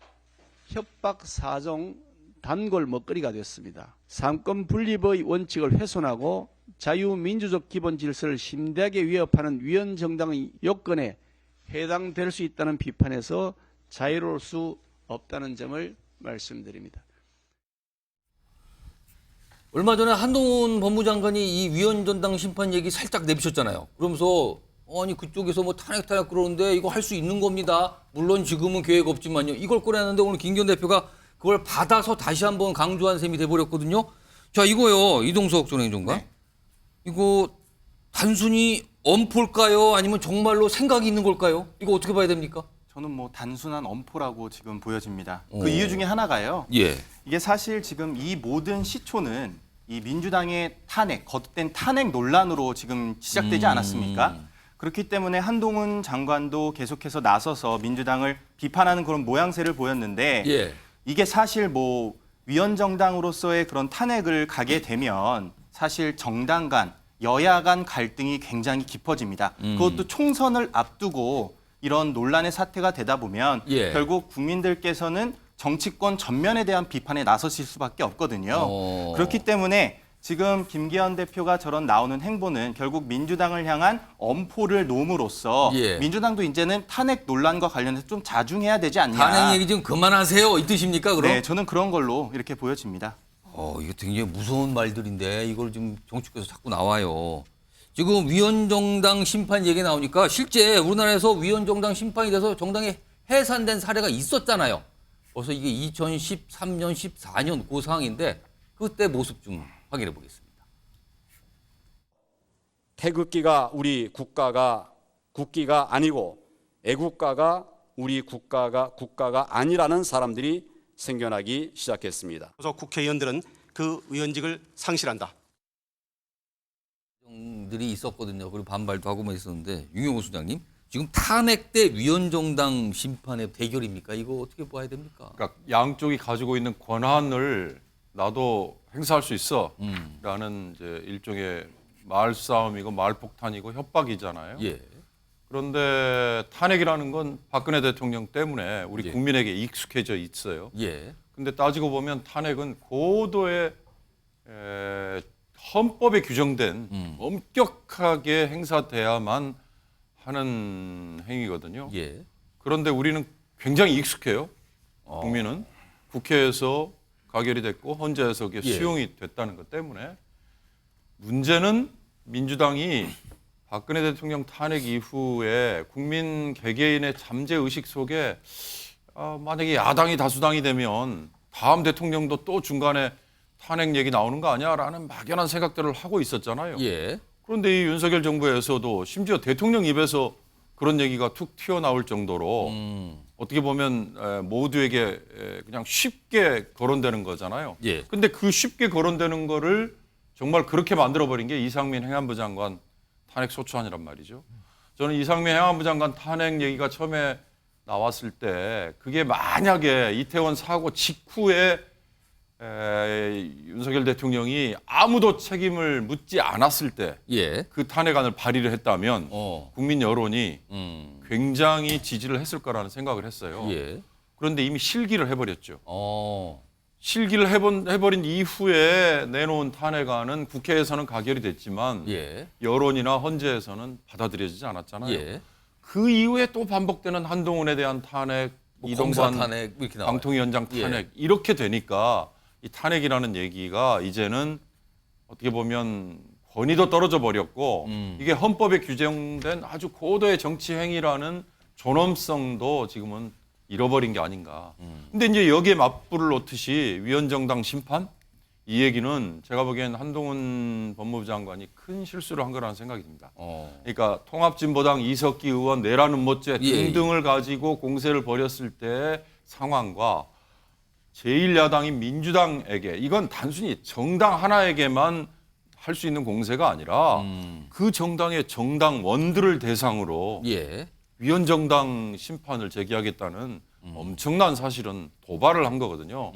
[SPEAKER 5] 협박 4종 단골 먹거리가 됐습니다. 삼권 분립의 원칙을 훼손하고 자유민주적 기본 질서를 심대하게 위협하는 위헌 정당의 요건에 해당될 수 있다는 비판에서 자유로울 수 없다는 점을 말씀드립니다.
[SPEAKER 1] 얼마 전에 한동훈 법무장관이 이 위헌 정당 심판 얘기 살짝 내비쳤잖아요. 그러면서 아니 그쪽에서 뭐 탄핵 그러는데 이거 할 수 있는 겁니다. 물론 지금은 계획 없지만요. 이걸 꺼내는데 오늘 김기현 대표가 그걸 받아서 다시 한번 강조한 셈이 돼버렸거든요. 자, 이거요. 이동석 전 행정관. 네. 이거 단순히 엄포일까요? 아니면 정말로 생각이 있는 걸까요? 이거 어떻게 봐야 됩니까?
[SPEAKER 12] 저는 뭐 단순한 엄포라고 지금 보여집니다. 그 이유 중에 하나가요. 이게 사실 지금 이 모든 시초는 이 민주당의 탄핵, 거듭된 탄핵 논란으로 지금 시작되지 않았습니까? 그렇기 때문에 한동훈 장관도 계속해서 나서서 민주당을 비판하는 그런 모양새를 보였는데 이게 사실 뭐 위헌 정당으로서의 그런 탄핵을 가게 되면 사실 정당 간, 여야 간 갈등이 굉장히 깊어집니다. 그것도 총선을 앞두고 이런 논란의 사태가 되다 보면 결국 국민들께서는 정치권 전면에 대한 비판에 나서실 수밖에 없거든요. 그렇기 때문에 지금 김기현 대표가 저런 나오는 행보는 결국 민주당을 향한 엄포를 놓음으로써 민주당도 이제는 탄핵 논란과 관련해서 좀 자중해야 되지 않냐.
[SPEAKER 1] 탄핵 얘기 좀 그만하세요. 이 뜻입니까, 그럼?
[SPEAKER 12] 네, 저는 그런 걸로 이렇게 보여집니다.
[SPEAKER 1] 이거 굉장히 무서운 말들인데 이걸 지금 정치권에서 자꾸 나와요. 지금 위헌 정당 심판 얘기 나오니까 실제 우리나라에서 위헌 정당 심판이 돼서 정당이 해산된 사례가 있었잖아요. 벌써 이게 2013년, 14년 그 상황인데 그때 모습 좀 확인해 보겠습니다.
[SPEAKER 9] 태극기가 우리 국가가 아니고 애국가가 우리 국가가 아니라는 사람들이 생겨나기 시작했습니다.
[SPEAKER 21] 그래서 국회의원들은 그 의원직을 상실한다.
[SPEAKER 1] 들이 있었거든요. 그리고 반발도 하고 있었는데 윤경호 소장님 지금 탄핵 대 위헌정당 심판의 대결입니까? 이거 어떻게 봐야 됩니까?
[SPEAKER 15] 그러니까 양쪽이 가지고 있는 권한을 나도 행사할 수 있어라는 이제 일종의 말싸움이고 말폭탄이고 협박이잖아요.
[SPEAKER 1] 예.
[SPEAKER 15] 그런데 탄핵이라는 건 박근혜 대통령 때문에 우리
[SPEAKER 1] 예.
[SPEAKER 15] 국민에게 익숙해져 있어요.
[SPEAKER 1] 예.
[SPEAKER 15] 근데 따지고 보면 탄핵은 고도의 헌법에 규정된 엄격하게 행사돼야만 하는 행위거든요.
[SPEAKER 1] 예.
[SPEAKER 15] 그런데 우리는 굉장히 익숙해요. 국민은 국회에서 가결이 됐고 헌재에서 그게
[SPEAKER 1] 예.
[SPEAKER 15] 수용이 됐다는 것 때문에 문제는 민주당이 박근혜 대통령 탄핵 이후에 국민 개개인의 잠재 의식 속에 만약에 야당이 다수당이 되면 다음 대통령도 또 중간에 탄핵 얘기 나오는 거 아니야라는 막연한 생각들을 하고 있었잖아요.
[SPEAKER 1] 예.
[SPEAKER 15] 그런데 이 윤석열 정부에서도 심지어 대통령 입에서 그런 얘기가 툭 튀어나올 정도로 어떻게 보면 모두에게 그냥 쉽게 거론되는 거잖아요.
[SPEAKER 1] 예.
[SPEAKER 15] 근데 그 쉽게 거론되는 거를 정말 그렇게 만들어버린 게 이상민 행안부 장관 탄핵 소추안이란 말이죠. 저는 이상민 행안부 장관 탄핵 얘기가 처음에 나왔을 때 그게 만약에 이태원 사고 직후에 윤석열 대통령이 아무도 책임을 묻지 않았을 때 그 탄핵안을 발의를 했다면 국민 여론이 굉장히 지지를 했을 거라는 생각을 했어요.
[SPEAKER 1] 예.
[SPEAKER 15] 그런데 이미 실기를 해버렸죠. 실기를 해버린 이후에 내놓은 탄핵안은 국회에서는 가결이 됐지만 여론이나 헌재에서는 받아들여지지 않았잖아요.
[SPEAKER 1] 예.
[SPEAKER 15] 그 이후에 또 반복되는 한동훈에 대한 탄핵,
[SPEAKER 1] 뭐
[SPEAKER 15] 이동관
[SPEAKER 1] 검사 탄핵 이렇게 나와요.
[SPEAKER 15] 방통위원장
[SPEAKER 1] 예.
[SPEAKER 15] 탄핵 이렇게 되니까 이 탄핵이라는 얘기가 이제는 어떻게 보면 권위도 떨어져 버렸고 이게 헌법에 규정된 아주 고도의 정치 행위라는 존엄성도 지금은 잃어버린 게 아닌가. 근데 이제 여기에 맞불을 놓듯이 위헌정당 심판 이 얘기는 제가 보기엔 한동훈 법무부 장관이 큰 실수를 한 거라는 생각이 듭니다. 그러니까 통합진보당 이석기 의원 내라는 못죄 등등을 가지고 공세를 벌였을 때 상황과 제1야당인 민주당에게 이건 단순히 정당 하나에게만 할 수 있는 공세가 아니라 그 정당의 정당원들을 대상으로 위헌정당 심판을 제기하겠다는 엄청난 사실은 도발을 한 거거든요.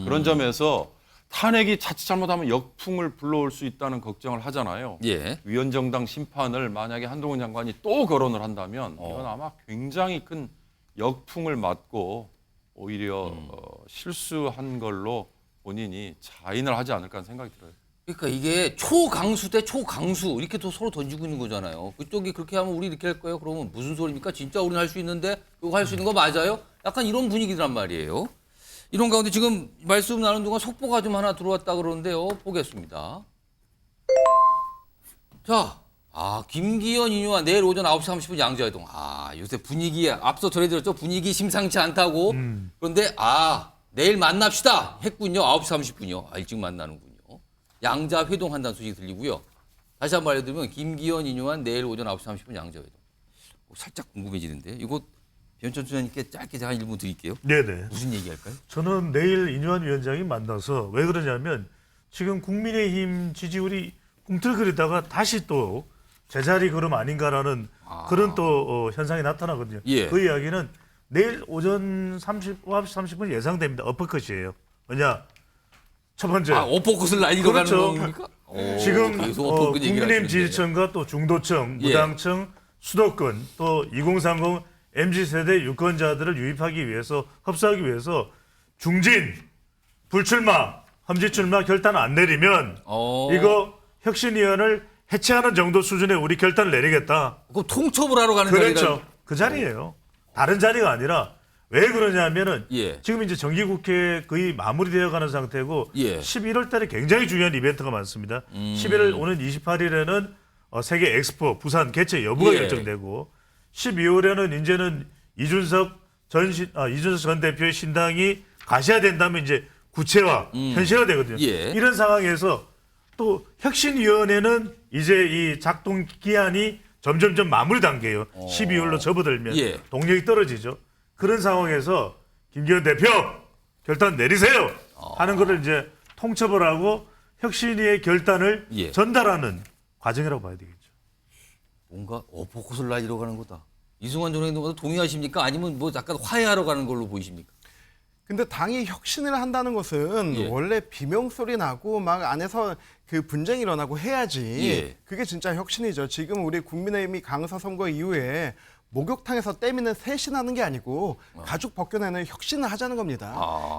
[SPEAKER 15] 그런 점에서 탄핵이 자칫 잘못하면 역풍을 불러올 수 있다는 걱정을 하잖아요. 위헌정당 심판을 만약에 한동훈 장관이 또 거론을 한다면 이건 아마 굉장히 큰 역풍을 맞고 오히려 실수한 걸로 본인이 자인을 하지 않을까 하는 생각이 들어요.
[SPEAKER 1] 그러니까 이게 초강수 대 초강수 이렇게 또 서로 던지고 있는 거잖아요. 그쪽이 그렇게 하면 우리 이렇게 할 거예요. 그러면 무슨 소리입니까? 진짜 우리는 할 수 있는데 이거 할 수 있는 거 맞아요? 약간 이런 분위기란 말이에요. 이런 가운데 지금 말씀 나눈 동안 속보가 좀 하나 들어왔다 그러는데요. 보겠습니다. 자, 김기현 인요한 내일 오전 9시 30분 양재활동. 요새 분위기 앞서 전해드렸죠. 분위기 심상치 않다고. 그런데 내일 만납시다 했군요. 9시 30분이요. 일찍 만나는군요. 양자 회동한다는 소식이 들리고요. 다시 한번 알려드리면 김기현 인요한 내일 오전 9시 30분 양자 회동. 살짝 궁금해지는데 이거 변천 소장님께 짧게 제가 한 1분 드릴게요.
[SPEAKER 6] 네네.
[SPEAKER 1] 무슨 얘기할까요?
[SPEAKER 6] 저는 내일 인요한 위원장이 만나서 왜 그러냐면 지금 국민의힘 지지율이 꿈틀거리다가 다시 또 제자리 걸음 아닌가라는 그런 또 현상이 나타나거든요. 그 이야기는 내일 오전 9시 30분 예상됩니다. 어퍼컷이에요. 왜냐? 첫 번째.
[SPEAKER 1] 어퍼컷을 날리러 가는 겁니까?
[SPEAKER 6] 지금 국민의힘 지지층과 또 중도층, 무당층, 수도권 또 2030 MZ세대 유권자들을 유입하기 위해서 흡수하기 위해서 중진, 불출마, 험지출마 결단 안 내리면 이거 혁신위원을 해체하는 정도 수준의 우리 결단을 내리겠다.
[SPEAKER 1] 그럼 통첩을 하러 가는
[SPEAKER 6] 그렇죠.
[SPEAKER 1] 자리가
[SPEAKER 6] 그 자리예요. 다른 자리가 아니라 왜 그러냐면은 지금 이제 정기국회 거의 마무리되어 가는 상태고 11월 달에 굉장히 중요한 이벤트가 많습니다. 11월 오는 28일에는 세계 엑스포 부산 개최 여부가 결정되고 12월에는 이제는 이준석 전 대표의 신당이 가셔야 된다면 이제 구체화, 현실화되거든요. 이런 상황에서 또 혁신위원회는 이제 이 작동 기한이 점점점 마무리 단계예요. 12월로 접어들면 동력이 떨어지죠. 그런 상황에서 김기현 대표 결단 내리세요 하는 것을 이제 통첩을 하고 혁신위의 결단을 전달하는 과정이라고 봐야 되겠죠.
[SPEAKER 1] 뭔가 어퍼컷을 날리러 가는 거다. 이승환 전 행동과도 동의하십니까? 아니면 뭐 약간 화해하러 가는 걸로 보이십니까?
[SPEAKER 3] 근데 당이 혁신을 한다는 것은
[SPEAKER 1] 예.
[SPEAKER 3] 원래 비명소리 나고 막 안에서 그 분쟁이 일어나고 해야지.
[SPEAKER 1] 예.
[SPEAKER 3] 그게 진짜 혁신이죠. 지금 우리 국민의힘이 강서 선거 이후에 목욕탕에서 때미는 셋이나는 게 아니고 가죽 벗겨내는 혁신을 하자는 겁니다.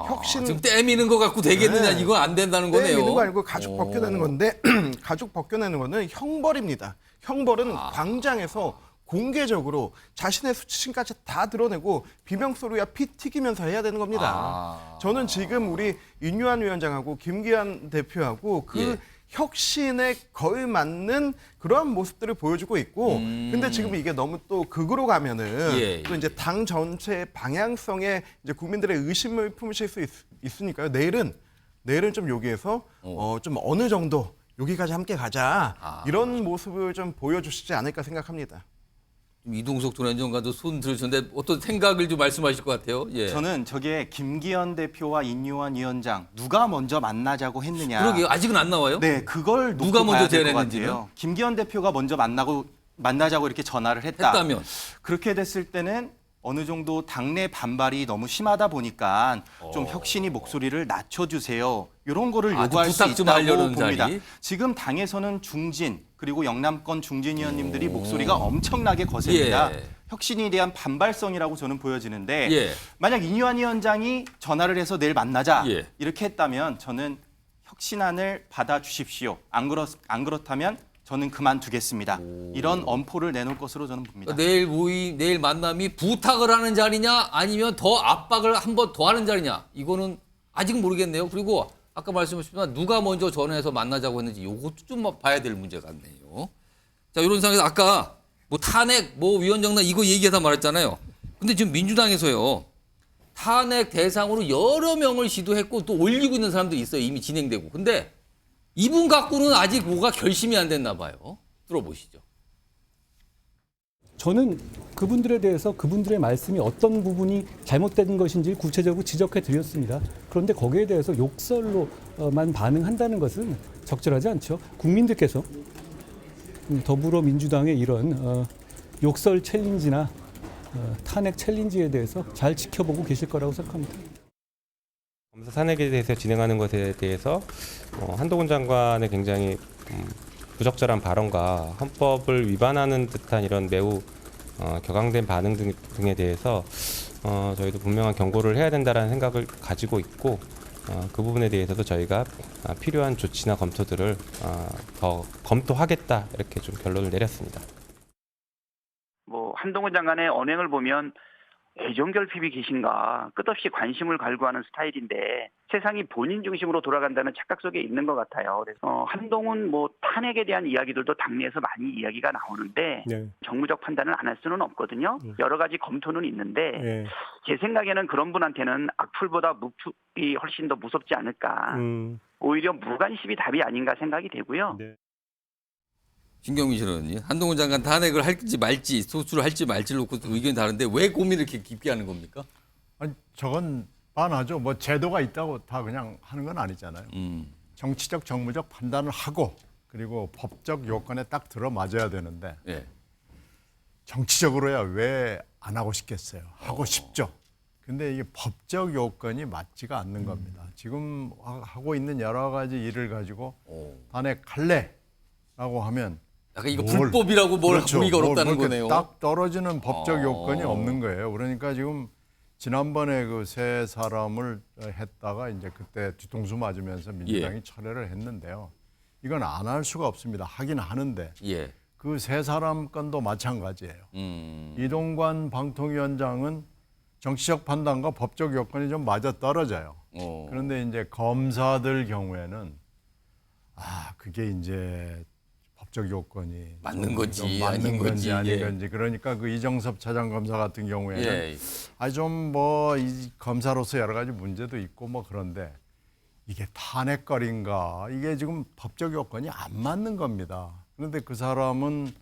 [SPEAKER 3] 혁신
[SPEAKER 1] 지금 때미는 거 갖고 되겠느냐 이거 안 된다는 거네요.
[SPEAKER 3] 때미는 거 아니고 가죽 벗겨내는 건데 가죽 벗겨내는 거는 형벌입니다. 형벌은 광장에서 공개적으로 자신의 수치심까지 다 드러내고 비명소리와 피 튀기면서 해야 되는 겁니다. 저는 지금 우리 윤유한 위원장하고 김기현 대표하고 그 혁신에 거의 맞는 그러한 모습들을 보여주고 있고 근데 지금 이게 너무 또 극으로 가면은 또 이제 당 전체의 방향성에 이제 국민들의 의심을 품으실 수 있으니까요. 내일은 좀 여기에서 좀 어느 정도 여기까지 함께 가자 이런 모습을 좀 보여주시지 않을까 생각합니다.
[SPEAKER 1] 이동석 전 행정관도 손 들으셨는데 어떤 생각을 좀 말씀하실 것 같아요. 예.
[SPEAKER 12] 저는 저게 김기현 대표와 인유한 위원장 누가 먼저 만나자고 했느냐.
[SPEAKER 1] 그러게요. 아직은 안 나와요?
[SPEAKER 12] 네, 그걸 놓고
[SPEAKER 1] 누가 먼저
[SPEAKER 12] 봐야 될 것
[SPEAKER 1] 제안했는지는?
[SPEAKER 12] 같아요. 김기현 대표가 먼저 만나자고 이렇게 전화를
[SPEAKER 1] 했다면
[SPEAKER 12] 그렇게 됐을 때는 어느 정도 당내 반발이 너무 심하다 보니까 좀 혁신이 목소리를 낮춰주세요. 이런 거를 요구할 수
[SPEAKER 1] 부탁 좀
[SPEAKER 12] 있다고
[SPEAKER 1] 하려는
[SPEAKER 12] 봅니다.
[SPEAKER 1] 자리?
[SPEAKER 12] 지금 당에서는 중진 그리고 영남권 중진 의원님들이 목소리가 엄청나게 거셉니다. 혁신에 대한 반발성이라고 저는 보여지는데 만약 인유한 위원장이 전화를 해서 내일 만나자 이렇게 했다면 저는 혁신안을 받아주십시오. 안 그렇다면 저는 그만두겠습니다. 이런 엄포를 내놓을 것으로 저는 봅니다.
[SPEAKER 1] 내일 만남이 부탁을 하는 자리냐 아니면 더 압박을 한 번 더 하는 자리냐 이거는 아직은 모르겠네요. 그리고 아까 말씀하셨지만 누가 먼저 전화해서 만나자고 했는지 이것도 좀 봐야 될 문제 같네요. 자, 이런 상황에서 아까 뭐 탄핵, 뭐 위원장난 이거 얘기하다 말했잖아요. 근데 지금 민주당에서요. 탄핵 대상으로 여러 명을 시도했고 또 올리고 있는 사람도 있어요. 이미 진행되고. 근데 이분 갖고는 아직 뭐가 결심이 안 됐나 봐요. 들어보시죠.
[SPEAKER 4] 저는 그분들에 대해서 그분들의 말씀이 어떤 부분이 잘못된 것인지 구체적으로 지적해 드렸습니다. 그런데 거기에 대해서 욕설로만 반응한다는 것은 적절하지 않죠. 국민들께서 더불어민주당의 이런 욕설 챌린지나 탄핵 챌린지에 대해서 잘 지켜보고 계실 거라고 생각합니다.
[SPEAKER 22] 검사 탄핵에 대해서 진행하는 것에 대해서 한동훈 장관의 굉장히 부적절한 발언과 헌법을 위반하는 듯한 이런 매우 격앙된 반응 등에 대해서 저희도 분명한 경고를 해야 된다는 생각을 가지고 있고 그 부분에 대해서도 저희가 필요한 조치나 검토들을 더 검토하겠다 이렇게 좀 결론을 내렸습니다.
[SPEAKER 23] 뭐 한동훈 장관의 언행을 보면 애정결핍이 계신가 끝없이 관심을 갈구하는 스타일인데 세상이 본인 중심으로 돌아간다는 착각 속에 있는 것 같아요. 그래서 한동훈 뭐 탄핵에 대한 이야기들도 당내에서 많이 이야기가 나오는데 정무적 판단을 안 할 수는 없거든요. 여러 가지 검토는 있는데 제 생각에는 그런 분한테는 악플보다 무플이 훨씬 더 무섭지 않을까. 오히려 무관심이 답이 아닌가 생각이 되고요.
[SPEAKER 1] 신경민 씨는 한동훈 장관 탄핵을 할지 말지 소수를 할지 말지를 놓고 의견이 다른데 왜 고민을 이렇게 깊게 하는 겁니까?
[SPEAKER 7] 아니, 저건 뻔하죠. 뭐 제도가 있다고 다 그냥 하는 건 아니잖아요. 정치적 정무적 판단을 하고 그리고 법적 요건에 딱 들어맞아야 되는데 정치적으로야 왜 안 하고 싶겠어요. 하고 싶죠. 근데 이게 법적 요건이 맞지가 않는 겁니다. 지금 하고 있는 여러 가지 일을 가지고 탄핵할래라고 하면
[SPEAKER 1] 약간 이거 불법이라고 뭘 하기가 어렵다는 거네요.
[SPEAKER 7] 딱 떨어지는 법적 요건이 없는 거예요. 그러니까 지금 지난번에 그 세 사람을 했다가 이제 그때 뒤통수 맞으면서 민주당이 철회를 했는데요. 이건 안 할 수가 없습니다. 하긴 하는데 그 세 사람 건도 마찬가지예요. 이동관 방통위원장은 정치적 판단과 법적 요건이 좀 맞아 떨어져요. 그런데 이제 검사들 경우에는 그게 이제 법적 요건이
[SPEAKER 1] 맞는 건지
[SPEAKER 7] 맞는
[SPEAKER 1] 아닌
[SPEAKER 7] 건지
[SPEAKER 1] 건지
[SPEAKER 7] 아닌 건지 그러니까 그 이정섭 차장검사 같은 경우에는 좀 뭐 이 검사로서 여러 가지 문제도 있고 뭐 그런데 이게 탄핵거리인가 이게 지금 법적 요건이 안 맞는 겁니다. 그런데 그 사람은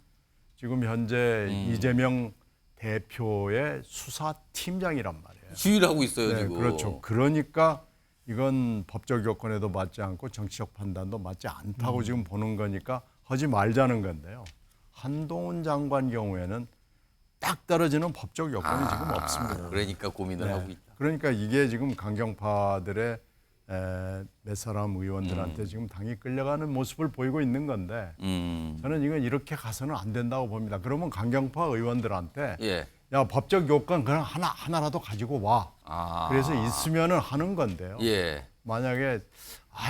[SPEAKER 7] 지금 현재 이재명 대표의 수사팀장이란 말이에요.
[SPEAKER 1] 지휘를 하고 있어요 지금.
[SPEAKER 7] 그렇죠. 그러니까 이건 법적 요건에도 맞지 않고 정치적 판단도 맞지 않다고 지금 보는 거니까 하지 말자는 건데요. 한동훈 장관 경우에는 딱 떨어지는 법적 여건이 지금 없습니다.
[SPEAKER 1] 그러니까 고민을
[SPEAKER 7] 네.
[SPEAKER 1] 하고 있다.
[SPEAKER 7] 그러니까 이게 지금 강경파들의 몇 사람 의원들한테 지금 당이 끌려가는 모습을 보이고 있는 건데 저는 이건 이렇게 가서는 안 된다고 봅니다. 그러면 강경파 의원들한테
[SPEAKER 1] 예.
[SPEAKER 7] 야 법적 요건 그냥 하나라도 가지고 와. 그래서 있으면은 하는 건데요.
[SPEAKER 1] 예.
[SPEAKER 7] 만약에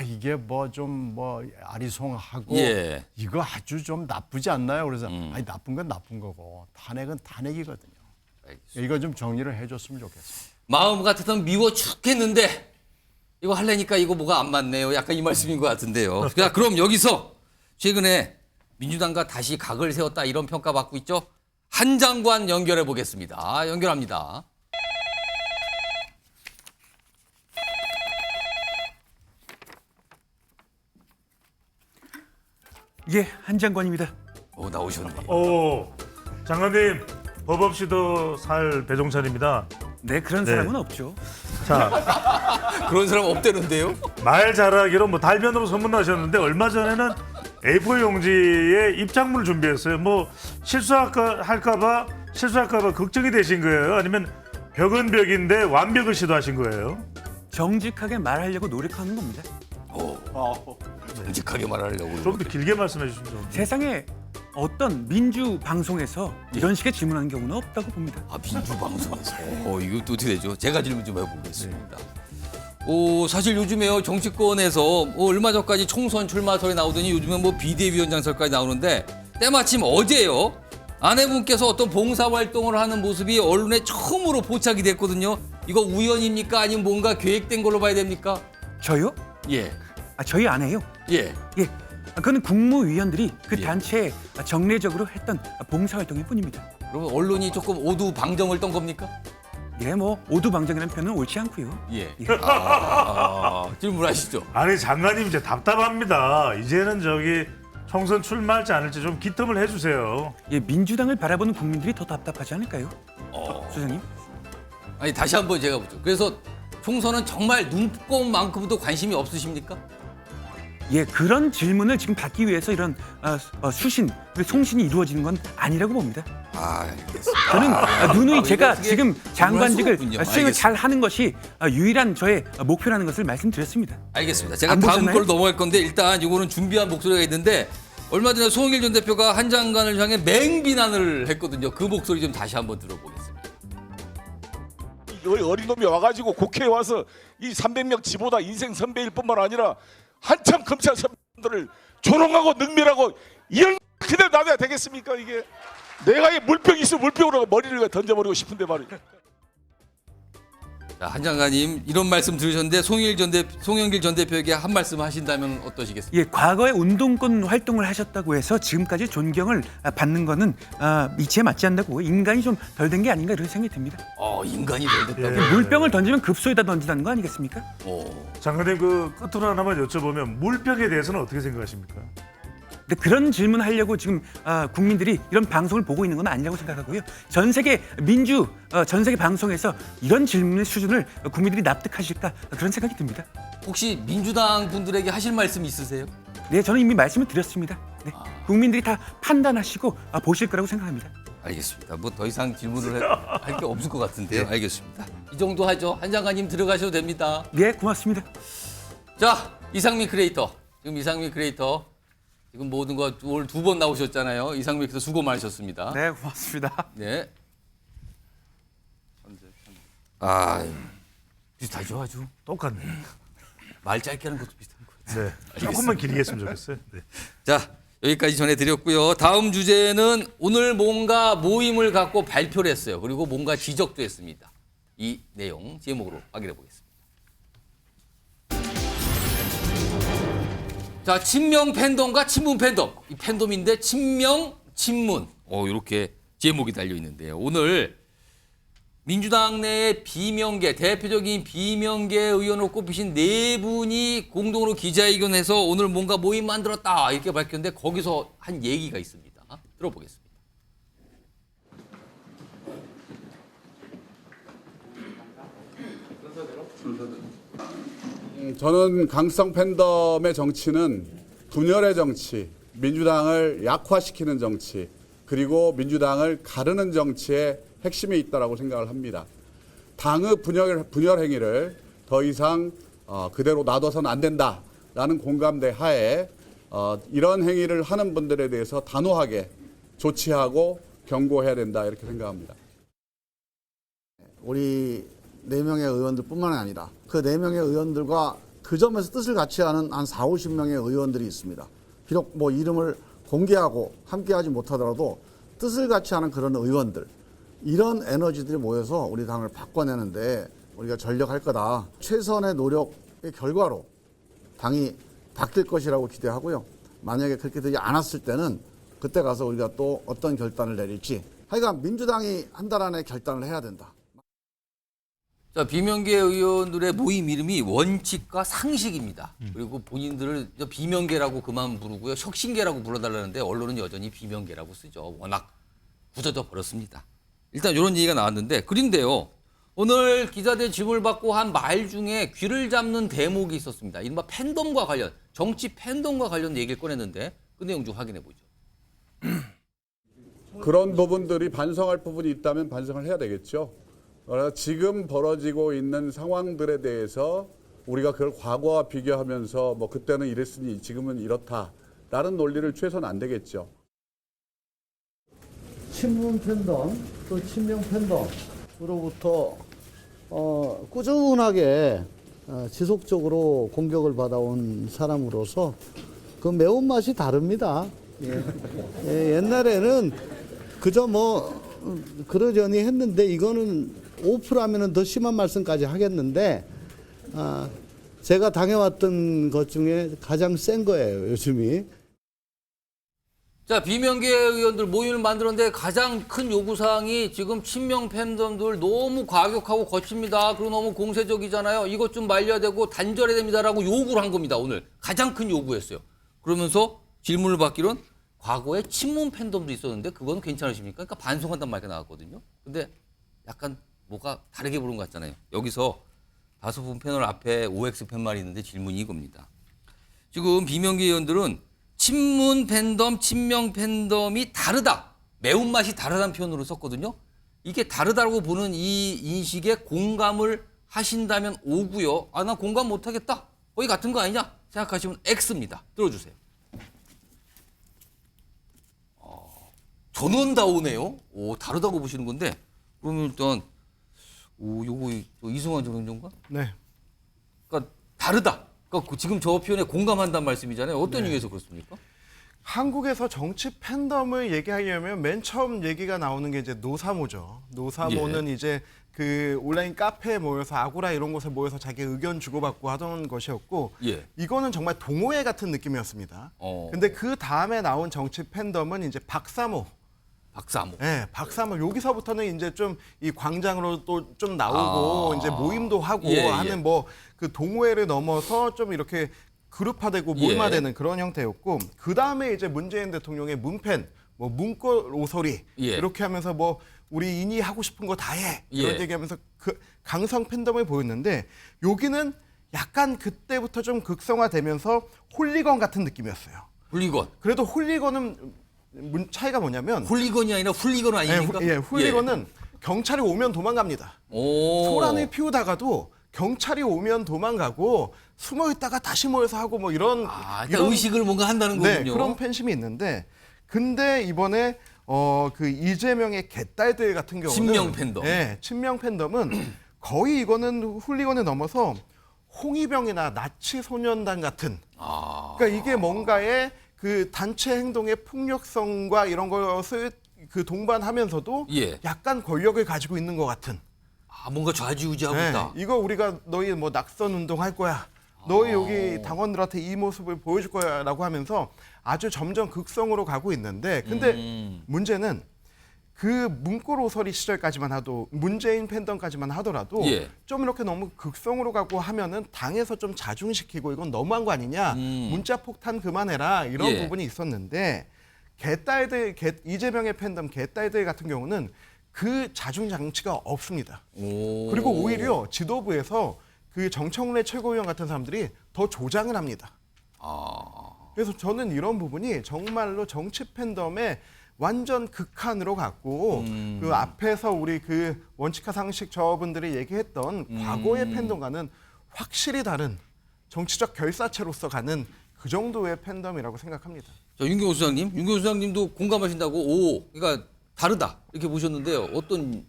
[SPEAKER 7] 이게 뭐 좀 아리송하고
[SPEAKER 1] 예.
[SPEAKER 7] 이거 아주 좀 나쁘지 않나요? 그래서 나쁜 건 나쁜 거고 탄핵은 탄핵이거든요. 이거 좀 정리를 해줬으면 좋겠습니다.
[SPEAKER 1] 마음 같아서는 미워 죽겠는데 이거 하려니까 이거 뭐가 안 맞네요. 약간 이 말씀인 것 같은데요. 자, 그럼 여기서 최근에 민주당과 다시 각을 세웠다 이런 평가 받고 있죠. 한 장관 연결해 보겠습니다. 연결합니다.
[SPEAKER 8] 예, 한 장관입니다.
[SPEAKER 1] 나오셨네.
[SPEAKER 6] 장관님 법 없이도 살 배종찬입니다.
[SPEAKER 8] 네, 그런 사람은 없죠.
[SPEAKER 6] 자,
[SPEAKER 1] 그런 사람 없대는데요?
[SPEAKER 6] 말 잘하기로 뭐 달변으로 소문나셨는데 얼마 전에는 A4 용지에 입장문을 준비했어요. 뭐 실수할까봐 걱정이 되신 거예요? 아니면 벽은 벽인데 완벽을 시도하신 거예요?
[SPEAKER 8] 정직하게 말하려고 노력하는 겁니다.
[SPEAKER 1] 정직하게 말하려고.
[SPEAKER 6] 좀 더 길게 말씀해 주시면.
[SPEAKER 8] 세상에 어떤 민주 방송에서 이런 식의 질문하는 경우는 없다고 봅니다.
[SPEAKER 1] 민주 방송에서. 이거 또 어떻게 되죠? 제가 질문 좀 해보겠습니다. 사실 요즘에요 정치권에서 얼마 전까지 총선 출마설이 나오더니 요즘은 뭐 비대위원장설까지 나오는데 때마침 어제요 아내분께서 어떤 봉사활동을 하는 모습이 언론에 처음으로 포착이 됐거든요. 이거 우연입니까? 아니면 뭔가 계획된 걸로 봐야 됩니까?
[SPEAKER 8] 저요?
[SPEAKER 1] 예.
[SPEAKER 8] 저희 아내요?
[SPEAKER 1] 예.
[SPEAKER 8] 예. 그건 국무위원들이 그 단체에 정례적으로 했던 봉사활동일 뿐입니다.
[SPEAKER 1] 그러면 언론이 조금 오두방정을 떤 겁니까?
[SPEAKER 8] 예, 뭐 오두방정이라는 표현은 옳지 않고요.
[SPEAKER 1] 예. 질문하시죠.
[SPEAKER 6] 아니 장관님 이제 답답합니다. 이제는 총선 출마할지 않을지 좀 기점을 해주세요.
[SPEAKER 8] 예, 민주당을 바라보는 국민들이 더 답답하지 않을까요? 소장님?
[SPEAKER 1] 아니 다시 한번 제가 보죠. 그래서 총선은 정말 눈꼽만큼도 관심이 없으십니까?
[SPEAKER 8] 예, 그런 질문을 지금 받기 위해서 이런 수신, 송신이 이루어지는 건 아니라고 봅니다.
[SPEAKER 1] 알겠습니다.
[SPEAKER 8] 저는 누누이 제가
[SPEAKER 1] 어떻게
[SPEAKER 8] 지금 장관직을
[SPEAKER 1] 수용할 수가
[SPEAKER 8] 수행을
[SPEAKER 1] 없군요.
[SPEAKER 8] 잘 하는 것이 유일한 저의 목표라는 것을 말씀드렸습니다.
[SPEAKER 1] 알겠습니다. 제가
[SPEAKER 8] 안
[SPEAKER 1] 다음
[SPEAKER 8] 보셨나요?
[SPEAKER 1] 걸로 넘어갈 건데 일단 이거는 준비한 목소리가 있는데 얼마 전에 송영길 전 대표가 한 장관을 향해 맹비난을 했거든요. 그 목소리 좀 다시 한번 들어보겠습니다.
[SPEAKER 10] 어린 놈이 와가지고 국회에 와서 이 300명 지보다 인생 선배일 뿐만 아니라 한참 검찰 선배들을 조롱하고 능멸하고 이런 그대로 놔둬야 되겠습니까? 이게 내가 이 물병이 있으면 물병으로 머리를 던져버리고 싶은데 말이야.
[SPEAKER 1] 자, 한 장관님 이런 말씀 들으셨는데 송영길 전 대표에게 한 말씀 하신다면 어떠시겠습니까?
[SPEAKER 8] 예, 과거에 운동권 활동을 하셨다고 해서 지금까지 존경을 받는 거는 이치에 맞지 않는다고 인간이 좀 덜 된 게 아닌가 이런 생각이 듭니다.
[SPEAKER 1] 인간이 덜 됐다고?
[SPEAKER 8] 물병을 던지면 급소에다 던지다는 거 아니겠습니까?
[SPEAKER 6] 장관님 그 끝으로 하나만 여쭤보면 물병에 대해서는 어떻게 생각하십니까?
[SPEAKER 8] 근데 그런 질문 하려고 지금 국민들이 이런 방송을 보고 있는 건 아니라고 생각하고요. 전 세계 전 세계 방송에서 이런 질문의 수준을 국민들이 납득하실까 그런 생각이 듭니다.
[SPEAKER 1] 혹시 민주당 분들에게 하실 말씀 있으세요?
[SPEAKER 8] 네, 저는 이미 말씀을 드렸습니다. 네, 국민들이 다 판단하시고 보실 거라고 생각합니다.
[SPEAKER 1] 알겠습니다. 뭐 더 이상 질문을 할 게 없을 것 같은데요. 알겠습니다. 이 정도 하죠. 한 장관님 들어가셔도 됩니다.
[SPEAKER 8] 네, 고맙습니다.
[SPEAKER 1] 자, 이상민 크리에이터. 지금 이상민 크리에이터 지금 모든 거 오늘 2번 나오셨잖아요. 이상민 크리에이터 수고 많으셨습니다.
[SPEAKER 8] 네, 고맙습니다.
[SPEAKER 1] 네. 비슷하죠, 아주.
[SPEAKER 6] 똑같네.
[SPEAKER 1] 말 짧게 하는 것도 비슷한 것 같아요.
[SPEAKER 6] 네. 조금만 길게 했으면 좋겠어요. 네.
[SPEAKER 1] 자, 여기까지 전해드렸고요. 다음 주제는 오늘 뭔가 모임을 갖고 발표를 했어요. 그리고 뭔가 지적도 했습니다. 이 내용 제목으로 확인해 보겠습니다. 자, 친명 팬덤과 친문 팬덤. 이 팬덤인데 친명, 친문. 이렇게 제목이 달려 있는데요. 오늘 민주당 내의 비명계, 대표적인 비명계 의원으로 꼽히신 4분이 공동으로 기자회견해서 오늘 뭔가 모임 만들었다 이렇게 밝혔는데 거기서 한 얘기가 있습니다. 들어보겠습니다.
[SPEAKER 13] 저는 강성 팬덤의 정치는 분열의 정치, 민주당을 약화시키는 정치, 그리고 민주당을 가르는 정치의 핵심에 있다라고 생각을 합니다. 당의 분열 행위를 더 이상 그대로 놔둬서는 안 된다라는 공감대 하에 이런 행위를 하는 분들에 대해서 단호하게 조치하고 경고해야 된다 이렇게 생각합니다.
[SPEAKER 14] 우리 4명의 의원들뿐만 아니라 그 4명의 의원들과 그 점에서 뜻을 같이 하는 한 4, 50명의 의원들이 있습니다. 비록 뭐 이름을 공개하고 함께하지 못하더라도 뜻을 같이 하는 그런 의원들, 이런 에너지들이 모여서 우리 당을 바꿔내는데 우리가 전력할 거다. 최선의 노력의 결과로 당이 바뀔 것이라고 기대하고요. 만약에 그렇게 되지 않았을 때는 그때 가서 우리가 또 어떤 결단을 내릴지, 하여간 민주당이 한 달 안에 결단을 해야 된다.
[SPEAKER 1] 자, 비명계 의원들의 모임 이름이 원칙과 상식입니다. 그리고 본인들을 비명계라고 그만 부르고요. 혁신계라고 불러달라는데 언론은 여전히 비명계라고 쓰죠. 워낙 굳어져 버렸습니다. 일단 이런 얘기가 나왔는데, 그런데요. 오늘 기자들 질문을 받고 한 말 중에 귀를 잡는 대목이 있었습니다. 이른바 팬덤과 관련, 정치 팬덤과 관련 얘기를 꺼냈는데 그 내용 좀 확인해 보죠.
[SPEAKER 13] 그런 부분들이 반성할 부분이 있다면 반성을 해야 되겠죠. 지금 벌어지고 있는 상황들에 대해서 우리가 그걸 과거와 비교하면서 뭐 그때는 이랬으니 지금은 이렇다라는 논리를 취해서는 안 되겠죠.
[SPEAKER 14] 친문 팬덤, 또 친명 팬덤으로부터 꾸준하게 지속적으로 공격을 받아온 사람으로서 그 매운맛이 다릅니다. 옛날에는 그저 뭐 그러려니 했는데 이거는 오프라면은 더 심한 말씀까지 하겠는데 제가 당해왔던 것 중에 가장 센 거예요, 요즘이.
[SPEAKER 1] 자, 비명계 의원들 모임을 만들었는데 가장 큰 요구사항이 지금 친명 팬덤들 너무 과격하고 거칩니다. 그리고 너무 공세적이잖아요. 이것 좀 말려야 되고 단절해야 됩니다라고 요구를 한 겁니다. 오늘 가장 큰 요구였어요. 그러면서 질문을 받기로는 과거에 친문 팬덤도 있었는데 그건 괜찮으십니까? 그러니까 반성한단 말이 나왔거든요. 근데 약간 뭐가 다르게 부른 것 같잖아요. 여기서 다섯 분 패널 앞에 OX 팻말이 있는데 질문이 이겁니다. 지금 비명계 의원들은 친문 팬덤, 친명 팬덤이 다르다. 매운맛이 다르다는 표현으로 썼거든요. 이게 다르다고 보는 이 인식에 공감을 하신다면 O고요. 아, 나 공감 못하겠다. 거의 같은 거 아니냐? 생각하시면 X입니다. 들어주세요. 전원 다 오네요. 오, 다르다고 보시는 건데, 그러면 일단, 요거 이승환 전 행정관?
[SPEAKER 3] 네.
[SPEAKER 1] 그러니까 다르다. 그러니까 지금 저 표현에 공감한다는 말씀이잖아요. 어떤 이유에서 그렇습니까?
[SPEAKER 3] 한국에서 정치 팬덤을 얘기하려면 맨 처음 얘기가 나오는 게 이제 노사모죠. 노사모는 이제 그 온라인 카페에 모여서 아고라 이런 곳에 모여서 자기 의견 주고받고 하던 것이었고, 이거는 정말 동호회 같은 느낌이었습니다. 근데 그 다음에 나온 정치 팬덤은 이제 박사모. 네, 박사모. 여기서부터는 이제 좀 이 광장으로 또 좀 나오고 이제 모임도 하고 하는 뭐 그 동호회를 넘어서 좀 이렇게 그룹화되고 몰마되는 그런 형태였고, 그 다음에 이제 문재인 대통령의 문팬, 뭐 문골 오소리 이렇게 하면서 뭐 우리 인이 하고 싶은 거 다 해 이런 얘기하면서 그 강성 팬덤을 보였는데, 여기는 약간 그때부터 좀 극성화되면서 홀리건 같은 느낌이었어요.
[SPEAKER 1] 홀리건.
[SPEAKER 3] 그래도 홀리건은 차이가 뭐냐면
[SPEAKER 1] 홀리건이 아니라 훌리건 아닙니까?
[SPEAKER 3] 홀리건은 경찰이 오면 도망갑니다. 소란을 피우다가도 경찰이 오면 도망가고 숨어 있다가 다시 모여서 하고 뭐 이런
[SPEAKER 1] 의식을 뭔가 한다는 거군요.
[SPEAKER 3] 네, 그런 팬심이 있는데, 근데 이번에 그 이재명의 개딸들 같은 경우는
[SPEAKER 1] 친명 팬덤.
[SPEAKER 3] 네, 친명 팬덤은 거의 이거는 훌리건을 넘어서 홍위병이나 나치 소년단 같은. 그러니까 이게 뭔가의 그 단체 행동의 폭력성과 이런 것을 그 동반하면서도 약간 권력을 가지고 있는 것 같은.
[SPEAKER 1] 뭔가 좌지우지하고 있다.
[SPEAKER 3] 이거 우리가 너희 뭐 낙선 운동할 거야. 너희 여기 당원들한테 이 모습을 보여줄 거야라고 하면서 아주 점점 극성으로 가고 있는데, 근데 문제는 그 문골 오소리 시절까지만 하도 문재인 팬덤까지만 하더라도 좀 이렇게 너무 극성으로 가고 하면은 당에서 좀 자중시키고 이건 너무한 거 아니냐, 문자 폭탄 그만해라 이런 부분이 있었는데, 개딸들 이재명의 팬덤 개딸들 같은 경우는 그 자중 장치가 없습니다. 그리고 오히려 지도부에서 그 정청래 최고위원 같은 사람들이 더 조장을 합니다. 그래서 저는 이런 부분이 정말로 정치 팬덤의 완전 극한으로 갔고 그 앞에서 우리 그 원칙과 상식 저분들이 얘기했던 과거의 팬덤과는 확실히 다른 정치적 결사체로서 가는 그 정도의 팬덤이라고 생각합니다.
[SPEAKER 1] 자, 윤경호 수장님, 윤경호 수장님도 공감하신다고 그러니까 다르다 이렇게 보셨는데요. 어떤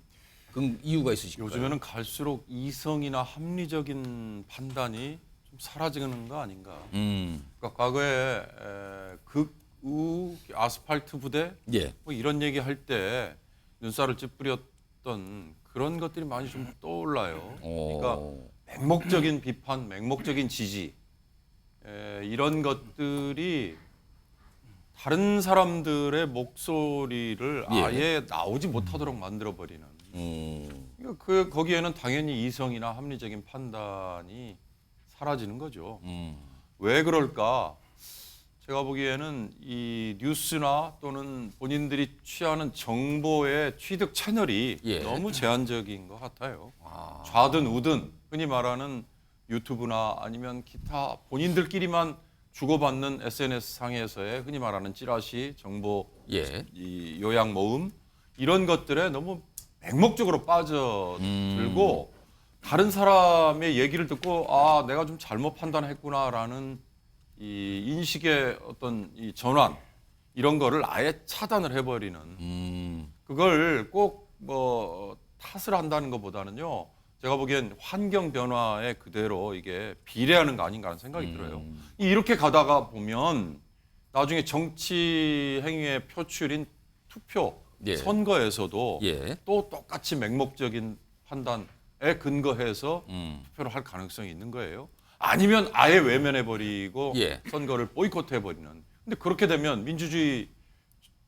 [SPEAKER 1] 그 이유가 있으실까요?
[SPEAKER 15] 요즘에는 갈수록 이성이나 합리적인 판단이 좀 사라지는 거 아닌가. 그러니까 과거에 극우 아스팔트 부대 뭐 이런 얘기할 때 눈살을 찌푸렸던 그런 것들이 많이 좀 떠올라요. 그러니까 맹목적인 비판, 맹목적인 지지 이런 것들이 다른 사람들의 목소리를 아예 나오지 못하도록 만들어버리는. 그러니까 거기에는 당연히 이성이나 합리적인 판단이 사라지는 거죠. 왜 그럴까? 제가 보기에는 이 뉴스나 또는 본인들이 취하는 정보의 취득 채널이 너무 제한적인 것 같아요. 좌든 우든 흔히 말하는 유튜브나 아니면 기타 본인들끼리만 주고받는 SNS 상에서의 흔히 말하는 찌라시, 정보, 이 요약 모음 이런 것들에 너무 맹목적으로 빠져들고 다른 사람의 얘기를 듣고 아 내가 좀 잘못 판단했구나라는 이 인식의 어떤 이 전환 이런 거를 아예 차단을 해버리는 그걸 꼭 뭐 탓을 한다는 것보다는요 제가 보기엔 환경 변화에 그대로 이게 비례하는 거 아닌가 하는 생각이 들어요. 이렇게 가다가 보면 나중에 정치 행위의 표출인 투표 선거에서도 또 똑같이 맹목적인 판단에 근거해서 투표를 할 가능성이 있는 거예요. 아니면 아예 외면해버리고 선거를 보이콧해버리는. 근데 그렇게 되면 민주주의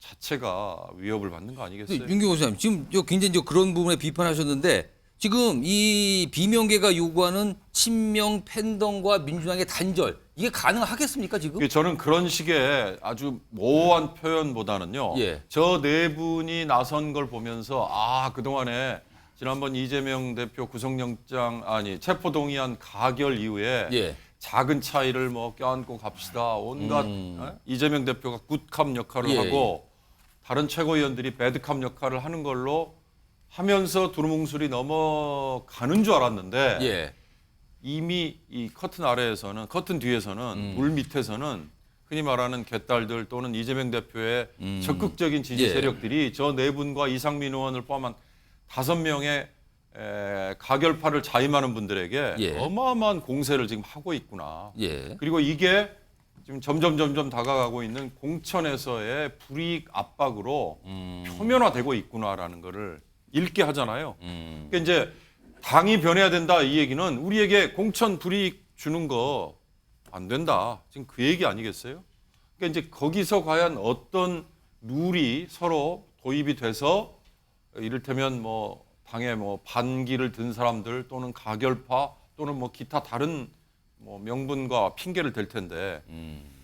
[SPEAKER 15] 자체가 위협을 받는 거 아니겠어요?
[SPEAKER 1] 윤경호 선생님, 지금 굉장히 그런 부분에 비판하셨는데 지금 이 비명계가 요구하는 친명 팬덤과 민주당의 단절 이게 가능하겠습니까 지금?
[SPEAKER 15] 저는 그런 식의 아주 모호한 표현보다는요. 저 네 분이 나선 걸 보면서 아 그동안에 지난번 이재명 대표 구속영장 체포동의안 가결 이후에 작은 차이를 뭐 껴안고 갑시다. 온갖 이재명 대표가 굿캅 역할을 하고 다른 최고위원들이 배드캅 역할을 하는 걸로 하면서 두루뭉술이 넘어가는 줄 알았는데 이미 이 커튼 아래에서는 커튼 뒤에서는 물 밑에서는 흔히 말하는 개딸들 또는 이재명 대표의 적극적인 지지 세력들이 저 네 분과 이상민 의원을 포함한 5명의 가결파를 자임하는 분들에게 어마어마한 공세를 지금 하고 있구나. 그리고 이게 지금 점점 다가가고 있는 공천에서의 불이익 압박으로 표면화되고 있구나라는 거를 읽게 하잖아요. 그러니까 이제 당이 변해야 된다 이 얘기는 우리에게 공천 불이익 주는 거 안 된다. 지금 그 얘기 아니겠어요? 그러니까 이제 거기서 과연 어떤 룰이 서로 도입이 돼서 이를테면 뭐 당에 뭐 반기를 든 사람들 또는 가결파 또는 뭐 기타 다른 뭐 명분과 핑계를 댈 텐데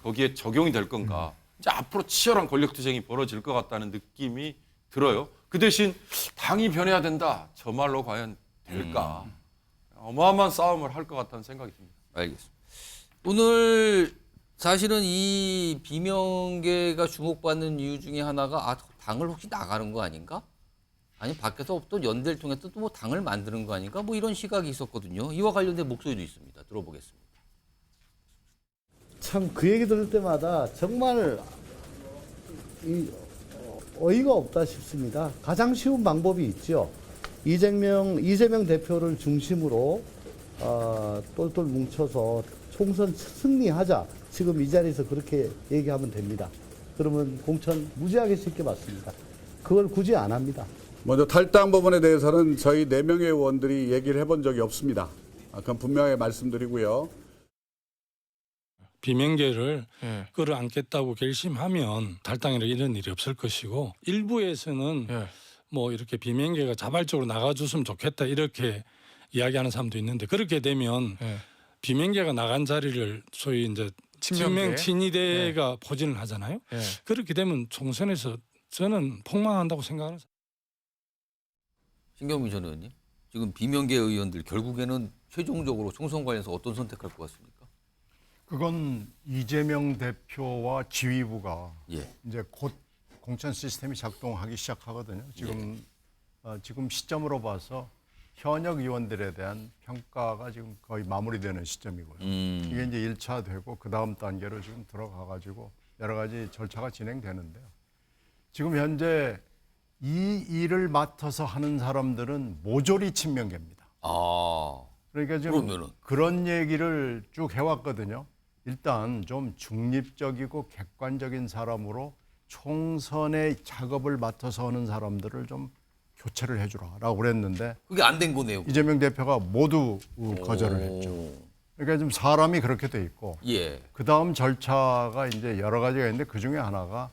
[SPEAKER 15] 거기에 적용이 될 건가? 이제 앞으로 치열한 권력 투쟁이 벌어질 것 같다는 느낌이 들어요. 그 대신 당이 변해야 된다. 저 말로 과연 될까? 어마어마한 싸움을 할 것 같다는 생각이 듭니다.
[SPEAKER 1] 알겠습니다. 오늘 사실은 이 비명계가 주목받는 이유 중에 하나가 당을 혹시 나가는 거 아닌가? 아니 밖에서 또 연대를 통해서 또 뭐 당을 만드는 거 아닌가? 뭐 이런 시각이 있었거든요. 이와 관련된 목소리도 있습니다. 들어보겠습니다.
[SPEAKER 16] 참 그 얘기 들을 때마다 정말 어이가 없다 싶습니다. 가장 쉬운 방법이 있죠. 이재명 대표를 중심으로 똘똘 뭉쳐서 총선 승리하자. 지금 이 자리에서 그렇게 얘기하면 됩니다. 그러면 공천 무지하게 쉽게 받습니다. 그걸 굳이 안 합니다.
[SPEAKER 13] 먼저 탈당 부분에 대해서는 저희 4명의 의원들이 얘기를 해본 적이 없습니다. 그건 분명히 말씀드리고요.
[SPEAKER 17] 비명계를 끌어안겠다고 결심하면 탈당이나 이런 일이 없을 것이고 일부에서는 뭐 이렇게 비명계가 자발적으로 나가줬으면 좋겠다 이렇게 이야기하는 사람도 있는데 그렇게 되면 비명계가 나간 자리를 소위 이제 친이대가 포진을 하잖아요. 그렇게 되면 총선에서 저는 폭망한다고 생각하는.
[SPEAKER 1] 신경민 전 의원님, 지금 비명계 의원들 결국에는 최종적으로 총선 관련해서 어떤 선택할 것 같습니까?
[SPEAKER 7] 그건 이재명 대표와 지휘부가 이제 곧 공천 시스템이 작동하기 시작하거든요. 지금 시점으로 봐서 현역 의원들에 대한 평가가 지금 거의 마무리되는 시점이고요. 이게 이제 1차 되고 그 다음 단계로 지금 들어가가지고 여러 가지 절차가 진행되는데요. 지금 현재 이 일을 맡아서 하는 사람들은 모조리 친명계입니다. 그러니까 지금 그런 얘기를 쭉 해왔거든요. 일단 좀 중립적이고 객관적인 사람으로 총선의 작업을 맡아서 하는 사람들을 좀 교체를 해주라라고 그랬는데
[SPEAKER 1] 그게 안 된 거네요.
[SPEAKER 7] 이재명 대표가 모두 거절을 했죠. 그러니까 좀 사람이 그렇게 돼 있고 그 다음 절차가 이제 여러 가지가 있는데 그 중에 하나가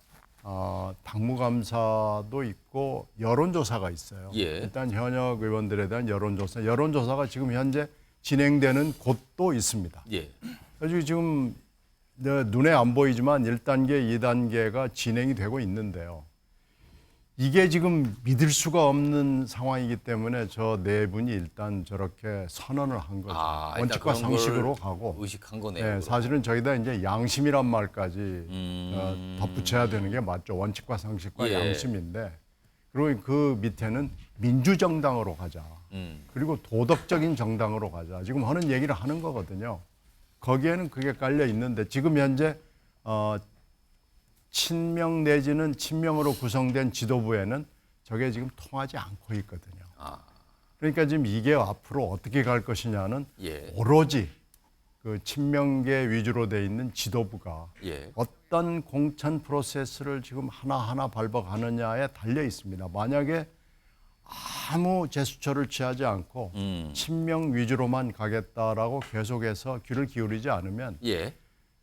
[SPEAKER 7] 당무감사도 있고 여론조사가 있어요. 일단 현역 의원들에 대한 여론조사가 지금 현재 진행되는 곳도 있습니다. 그래서 지금 눈에 안 보이지만 1단계, 2단계가 진행이 되고 있는데요. 이게 지금 믿을 수가 없는 상황이기 때문에 저 네 분이 일단 저렇게 선언을 한 거죠. 원칙과 상식으로 가고.
[SPEAKER 1] 의식한 거네요.
[SPEAKER 7] 네, 사실은 저기다 이제 양심이란 말까지 덧붙여야 되는 게 맞죠. 원칙과 상식과 양심인데. 그리고 그 밑에는 민주정당으로 가자. 그리고 도덕적인 정당으로 가자. 지금 하는 얘기를 하는 거거든요. 거기에는 그게 깔려 있는데 지금 현재 친명 내지는 친명으로 구성된 지도부에는 저게 지금 통하지 않고 있거든요. 그러니까 지금 이게 앞으로 어떻게 갈 것이냐는 오로지 그 친명계 위주로 돼 있는 지도부가 어떤 공천 프로세스를 지금 하나하나 밟아가느냐에 달려 있습니다. 만약에 아무 제스처를 취하지 않고 친명 위주로만 가겠다라고 계속해서 귀를 기울이지 않으면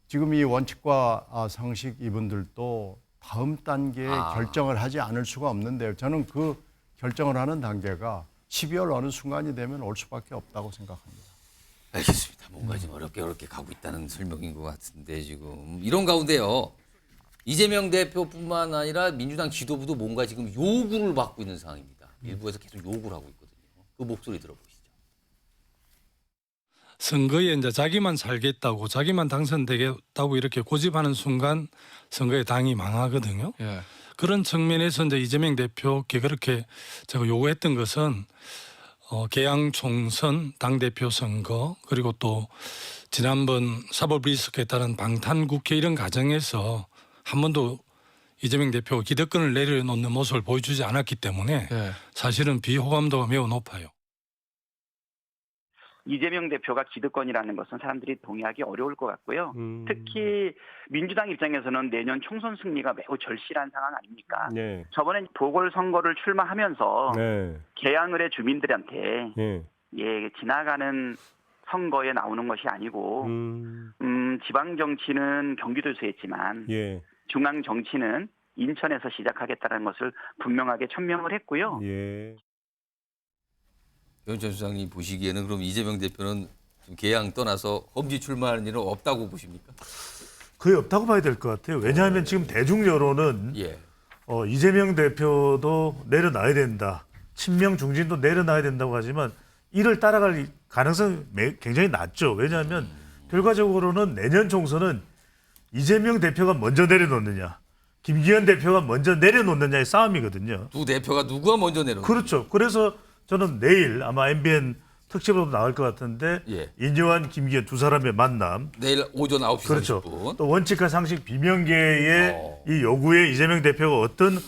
[SPEAKER 7] 지금 이 원칙과 상식 이분들도 다음 단계에 결정을 하지 않을 수가 없는데요. 저는 그 결정을 하는 단계가 12월 어느 순간이 되면 올 수밖에 없다고 생각합니다.
[SPEAKER 1] 알겠습니다. 뭔가 좀 어렵게 가고 있다는 설명인 것 같은데 지금 이런 가운데요. 이재명 대표뿐만 아니라 민주당 지도부도 뭔가 지금 요구를 받고 있는 상황입니다. 일부에서 계속 요구를 하고 있거든요. 그 목소리 들어보시죠.
[SPEAKER 17] 선거에 이제 자기만 살겠다고 자기만 당선되겠다고 이렇게 고집하는 순간 선거에 당이 망하거든요. 그런 측면에서 이제 이재명 대표께 그렇게 제가 요구했던 것은 개항 총선 당대표 선거 그리고 또 지난번 사법 리스크에 따른 방탄 국회 이런 과정에서 한 번도 이재명 대표가 기득권을 내려놓는 모습을 보여주지 않았기 때문에 사실은 비호감도가 매우 높아요.
[SPEAKER 23] 이재명 대표가 기득권이라는 것은 사람들이 동의하기 어려울 것 같고요. 특히 민주당 입장에서는 내년 총선 승리가 매우 절실한 상황 아닙니까? 저번에 보궐선거를 출마하면서 개항을의 주민들한테 지나가는 선거에 나오는 것이 아니고 지방 정치는 경기도에서 했지만 중앙 정치는 인천에서 시작하겠다는 것을 분명하게 천명을 했고요.
[SPEAKER 1] 변호사 수장님 보시기에는 그럼 이재명 대표는 개항 떠나서 험지 출마하는 일은 없다고 보십니까?
[SPEAKER 6] 거의 없다고 봐야 될 것 같아요. 왜냐하면 지금 대중 여론은 이재명 대표도 내려놔야 된다. 친명 중진도 내려놔야 된다고 하지만 이를 따라갈 가능성이 굉장히 낮죠. 왜냐하면 결과적으로는 내년 총선은 이재명 대표가 먼저 내려놓느냐, 김기현 대표가 먼저 내려놓느냐의 싸움이거든요.
[SPEAKER 1] 두 대표가 누가 먼저 내려놓느냐.
[SPEAKER 6] 그렇죠. 그래서 저는 내일 아마 MBN 특집으로 나올 것 같은데 인요한, 김기현 두 사람의 만남.
[SPEAKER 1] 내일 오전 9시
[SPEAKER 6] 그렇죠.
[SPEAKER 1] 30분.
[SPEAKER 6] 또 원칙과 상식 비명계의 이 요구에 이재명 대표가 어떤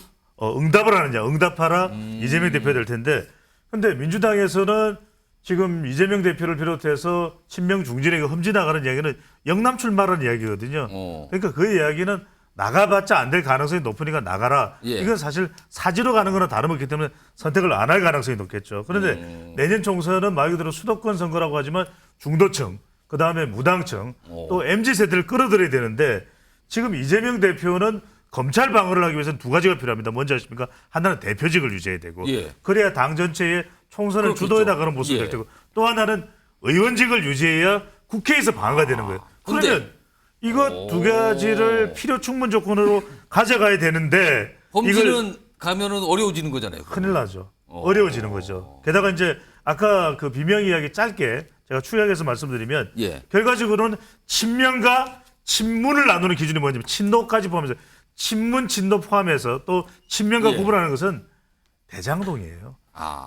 [SPEAKER 6] 응답을 하느냐. 응답하라 이재명 대표가 될 텐데 근데 민주당에서는 지금 이재명 대표를 비롯해서 친명 중진에게 험지 나가는 이야기는 영남 출마라는 이야기거든요. 그러니까 그 이야기는 나가봤자 안 될 가능성이 높으니까 나가라. 이건 사실 사지로 가는 거나 다름없기 때문에 선택을 안 할 가능성이 높겠죠. 그런데 내년 총선은 말 그대로 수도권 선거라고 하지만 중도층, 그다음에 무당층, 또 MZ세대를 끌어들여야 되는데 지금 이재명 대표는 검찰 방어를 하기 위해서는 두 가지가 필요합니다. 뭔지 아십니까? 하나는 대표직을 유지해야 되고 그래야 당 전체의 총선을 주도해 나가는 모습이 될 테고 또 하나는 의원직을 유지해야 국회에서 방어가 되는 거예요. 그러면 이거 두 가지를 필요 충분 조건으로 가져가야 되는데
[SPEAKER 1] 험지는 가면은 어려워지는 거잖아요.
[SPEAKER 6] 큰일 나죠. 어려워지는 거죠. 게다가 이제 아까 그 비명 이야기 짧게 제가 추격해서 말씀드리면 결과적으로는 친명과 친문을 나누는 기준이 뭐냐면 친노까지 포함해서 친문 친노 포함해서 또 친명과
[SPEAKER 1] 예.
[SPEAKER 6] 구분하는 것은 대장동이에요.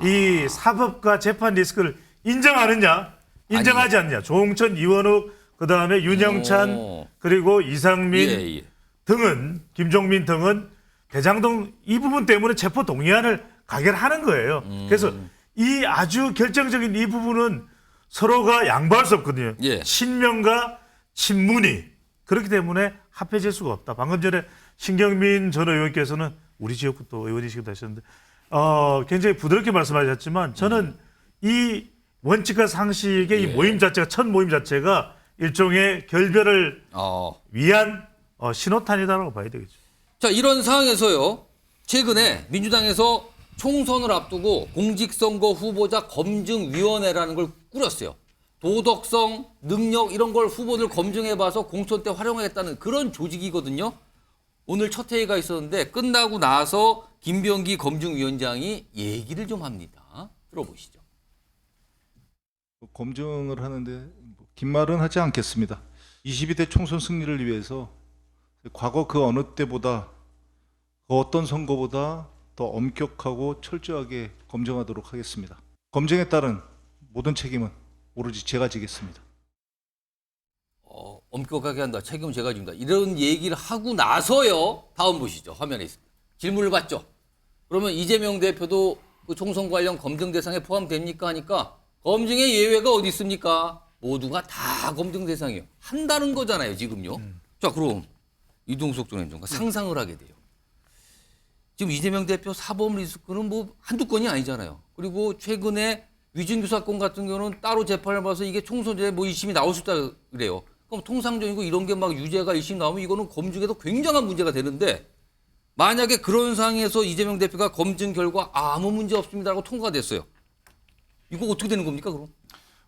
[SPEAKER 6] 이 사법과 재판 리스크를 인정하느냐, 인정하지 않느냐. 조홍천, 이원욱, 그다음에 윤영찬, 그리고 이상민 등은, 김종민 등은 대장동 이 부분 때문에 체포 동의안을 가결하는 거예요. 그래서 이 아주 결정적인 이 부분은 서로가 양보할 수 없거든요. 친명과 친문이. 그렇기 때문에 합해질 수가 없다. 방금 전에 신경민 전 의원께서는 우리 지역구 또 의원이시기도 하셨는데 굉장히 부드럽게 말씀하셨지만 저는 이 원칙과 상식의 이 모임 자체가, 첫 모임 자체가 일종의 결별을 위한 신호탄이다라고 봐야 되겠죠.
[SPEAKER 1] 자, 이런 상황에서요. 최근에 민주당에서 총선을 앞두고 공직선거 후보자 검증위원회라는 걸 꾸렸어요. 도덕성, 능력 이런 걸 후보들 검증해봐서 공천 때 활용하겠다는 그런 조직이거든요. 오늘 첫 회의가 있었는데 끝나고 나서 김병기 검증위원장이 얘기를 좀 합니다. 들어보시죠.
[SPEAKER 2] 검증을 하는데 긴 말은 하지 않겠습니다. 22대 총선 승리를 위해서 과거 그 어느 때보다 그 어떤 선거보다 더 엄격하고 철저하게 검증하도록 하겠습니다. 검증에 따른 모든 책임은 오로지 제가 지겠습니다.
[SPEAKER 1] 엄격하게 한다. 책임은 제가 집니다. 이런 얘기를 하고 나서요. 다음 보시죠. 화면에 있습니다. 질문을 받죠. 그러면 이재명 대표도 그 총선 관련 검증 대상에 포함됩니까? 하니까 검증의 예외가 어디 있습니까? 모두가 다 검증 대상이에요. 한다는 거잖아요, 지금요. 자, 그럼 이동석 전 행정관 상상을 하게 돼요. 지금 이재명 대표 사법 리스크는 뭐 한두 건이 아니잖아요. 그리고 최근에 위증규 사건 같은 경우는 따로 재판을 봐서 이게 총선에 뭐 1심이 나올 수 있다 그래요. 그럼 통상적이고 이런 게 막 유죄가 1심 나오면 이거는 검증에도 굉장한 문제가 되는데 만약에 그런 상황에서 이재명 대표가 검증 결과 아무 문제 없습니다라고 통과가 됐어요. 이거 어떻게 되는 겁니까, 그럼?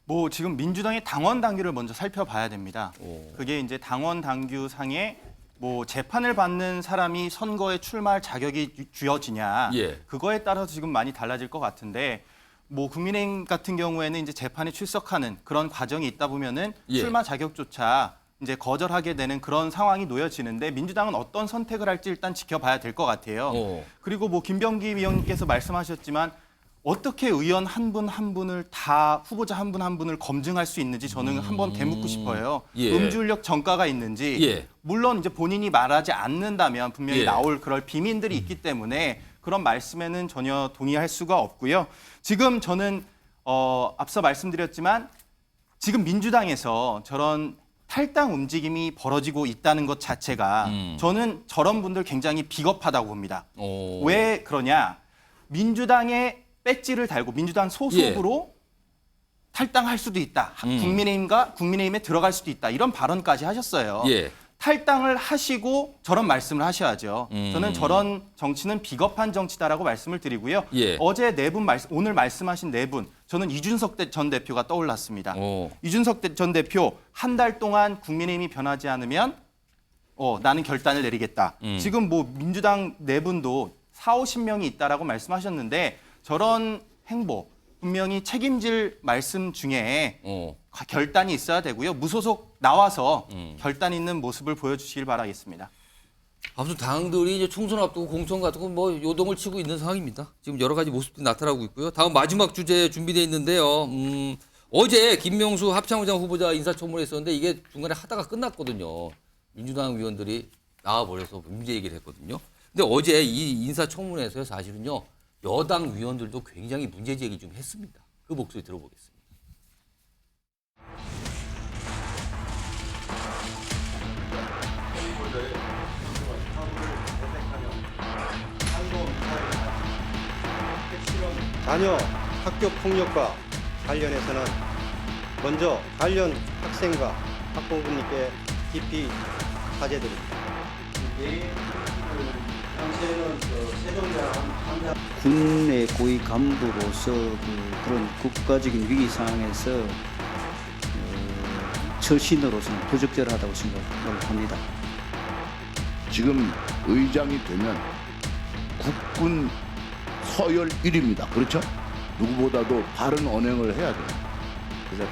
[SPEAKER 12] 뭐 지금 민주당의 당원 당규를 먼저 살펴봐야 됩니다. 그게 이제 당원 당규 상에 뭐 재판을 받는 사람이 선거에 출마할 자격이 주어지냐 그거에 따라서 지금 많이 달라질 것 같은데 뭐 국민의힘 같은 경우에는 이제 재판에 출석하는 그런 과정이 있다 보면은 출마 자격조차 이제 거절하게 되는 그런 상황이 놓여지는데 민주당은 어떤 선택을 할지 일단 지켜봐야 될 것 같아요. 그리고 뭐 김병기 위원님께서 말씀하셨지만 어떻게 의원 한 분 한 분을 다 후보자 한 분 한 분을 검증할 수 있는지 저는 한번 되묻고 싶어요. 음주운력 전과가 있는지 물론 이제 본인이 말하지 않는다면 분명히 나올 그럴 비밀들이 있기 때문에 그런 말씀에는 전혀 동의할 수가 없고요. 지금 저는 앞서 말씀드렸지만 지금 민주당에서 저런 탈당 움직임이 벌어지고 있다는 것 자체가 저는 저런 분들 굉장히 비겁하다고 봅니다. 왜 그러냐? 민주당의 배지를 달고 민주당 소속으로 탈당할 수도 있다. 국민의힘에 들어갈 수도 있다. 이런 발언까지 하셨어요. 탈당을 하시고 저런 말씀을 하셔야죠. 저는 저런 정치는 비겁한 정치다라고 말씀을 드리고요. 어제 네 분 오늘 말씀하신 네 분 저는 이준석 전 대표가 떠올랐습니다. 이준석 전 대표 한 달 동안 국민의힘이 변하지 않으면 나는 결단을 내리겠다. 지금 뭐 민주당 네 분도 40-50명이 있다라고 말씀하셨는데 저런 행보 분명히 책임질 말씀 중에 결단이 있어야 되고요. 무소속 나와서 결단 있는 모습을 보여주시길 바라겠습니다.
[SPEAKER 1] 아무튼 당들이 이제 총선 앞두고 공천 같은 거 뭐 요동을 치고 있는 상황입니다. 지금 여러 가지 모습들이 나타나고 있고요. 다음 마지막 주제 준비되어 있는데요. 어제 김명수 합창의장 후보자 인사청문회 했었는데 이게 중간에 하다가 끝났거든요. 민주당 의원들이 나와버려서 문제 얘기를 했거든요. 근데 어제 이 인사청문회에서 사실은요. 여당 위원들도 굉장히 문제 제기 좀 했습니다. 그 목소리 들어보겠습니다.
[SPEAKER 11] 자녀 학교 폭력과 관련해서는 먼저 관련 학생과 학부모님께 깊이 사죄드립니다.
[SPEAKER 18] 군내 고위 간부로서 그런 국가적인 위기 상황에서 처신으로서는 부적절하다고 생각을 합니다.
[SPEAKER 24] 지금 의장이 되면 국군 서열 1위입니다. 그렇죠? 누구보다도 바른 언행을 해야 돼요.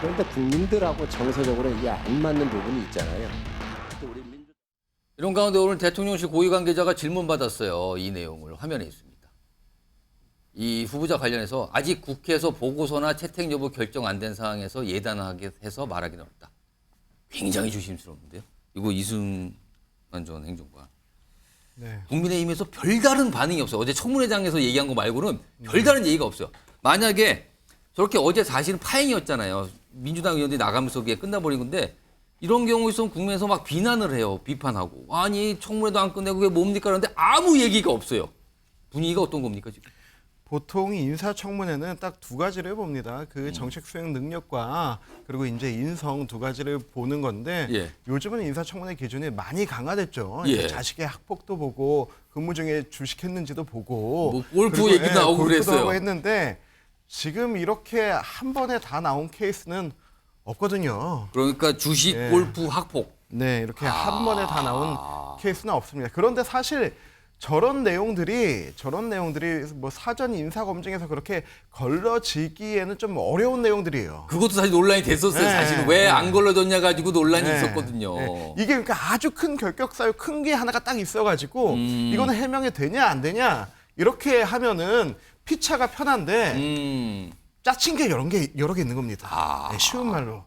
[SPEAKER 25] 그런데 국민들하고 정서적으로 이게 안 맞는 부분이 있잖아요.
[SPEAKER 1] 이런 가운데 오늘 대통령실 고위 관계자가 질문 받았어요. 이 내용을 화면에 있습니다. 이 후보자 관련해서 아직 국회에서 보고서나 채택 여부 결정 안 된 상황에서 예단하게 해서 말하기는 어렵다. 굉장히 조심스러운데요. 이거 이승만 전 행정관.
[SPEAKER 3] 네.
[SPEAKER 1] 국민의힘에서 별다른 반응이 없어요. 어제 청문회장에서 얘기한 거 말고는 별다른 얘기가 없어요. 만약에 저렇게 어제 사실은 파행이었잖아요. 민주당 의원들이 나가면서 그게 끝나버린 건데 이런 경우 있으면 국민에서 막 비난을 해요. 비판하고. 아니 청문회도 안 끝내고 그게 뭡니까? 그런데 아무 얘기가 없어요. 분위기가 어떤 겁니까 지금?
[SPEAKER 3] 보통 인사청문회는 딱 두 가지를 봅니다. 그 정책 수행 능력과 그리고 이제 인성 두 가지를 보는 건데
[SPEAKER 1] 예.
[SPEAKER 3] 요즘은 인사청문회 기준이 많이 강화됐죠.
[SPEAKER 1] 예.
[SPEAKER 3] 이제 자식의 학폭도 보고 근무 중에 주식했는지도 보고
[SPEAKER 1] 뭐 골프
[SPEAKER 3] 그리고,
[SPEAKER 1] 얘기도 나오고
[SPEAKER 3] 골프도
[SPEAKER 1] 그랬어요.
[SPEAKER 3] 하고 했는데 지금 이렇게 한 번에 다 나온 케이스는 없거든요.
[SPEAKER 1] 그러니까 주식,
[SPEAKER 3] 예.
[SPEAKER 1] 골프, 학폭.
[SPEAKER 3] 네, 이렇게 한 번에 다 나온 케이스는 없습니다. 그런데 사실 저런 내용들이 뭐 사전 인사 검증에서 그렇게 걸러지기에는 좀 어려운 내용들이에요.
[SPEAKER 1] 그것도 사실 논란이 됐었어요.
[SPEAKER 3] 네,
[SPEAKER 1] 사실은 왜 안
[SPEAKER 3] 네.
[SPEAKER 1] 걸러졌냐 가지고 논란이
[SPEAKER 3] 네,
[SPEAKER 1] 있었거든요.
[SPEAKER 3] 네. 이게 그러니까 아주 큰 결격 사유 큰 게 하나가 딱 있어가지고 이거는 해명이 되냐 안 되냐 이렇게 하면은 피차가 편한데 짜친 게 여러 개 있는 겁니다. 네, 쉬운 말로.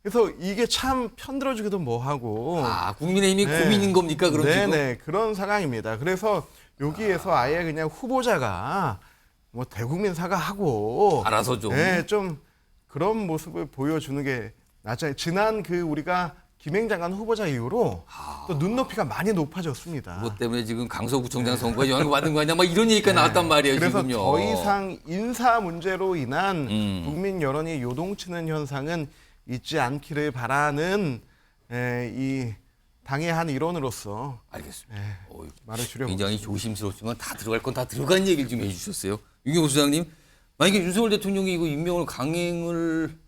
[SPEAKER 3] 그래서 이게 참 편들어주기도 뭐하고.
[SPEAKER 1] 국민의힘이 고민인 겁니까 그럼 지금?
[SPEAKER 3] 네네 그런 상황입니다. 그래서 여기에서 아예 그냥 후보자가 뭐 대국민 사과하고
[SPEAKER 1] 알아서 좀.
[SPEAKER 3] 네, 좀 그런 모습을 보여주는 게 낫잖아요. 지난 그 우리가 김행 장관 후보자 이후로 또 눈높이가 많이 높아졌습니다.
[SPEAKER 1] 그것 때문에 지금 강서구청장 선거에 영향을 받은 거 아니야? 막 이런 얘기가 나왔단 말이에요.
[SPEAKER 3] 그래서
[SPEAKER 1] 지금요.
[SPEAKER 3] 더 이상 인사 문제로 인한 국민 여론이 요동치는 현상은 있지 않기를 바라는 이 당의 한 일원으로서
[SPEAKER 1] 알겠습니다.
[SPEAKER 3] 말을 줄여
[SPEAKER 1] 굉장히 조심스럽지만 다 들어갈 건 다 들어간 얘기를 좀 해주셨어요. 윤경호 소장님, 만약에 윤석열 대통령이 이거 임명을 강행을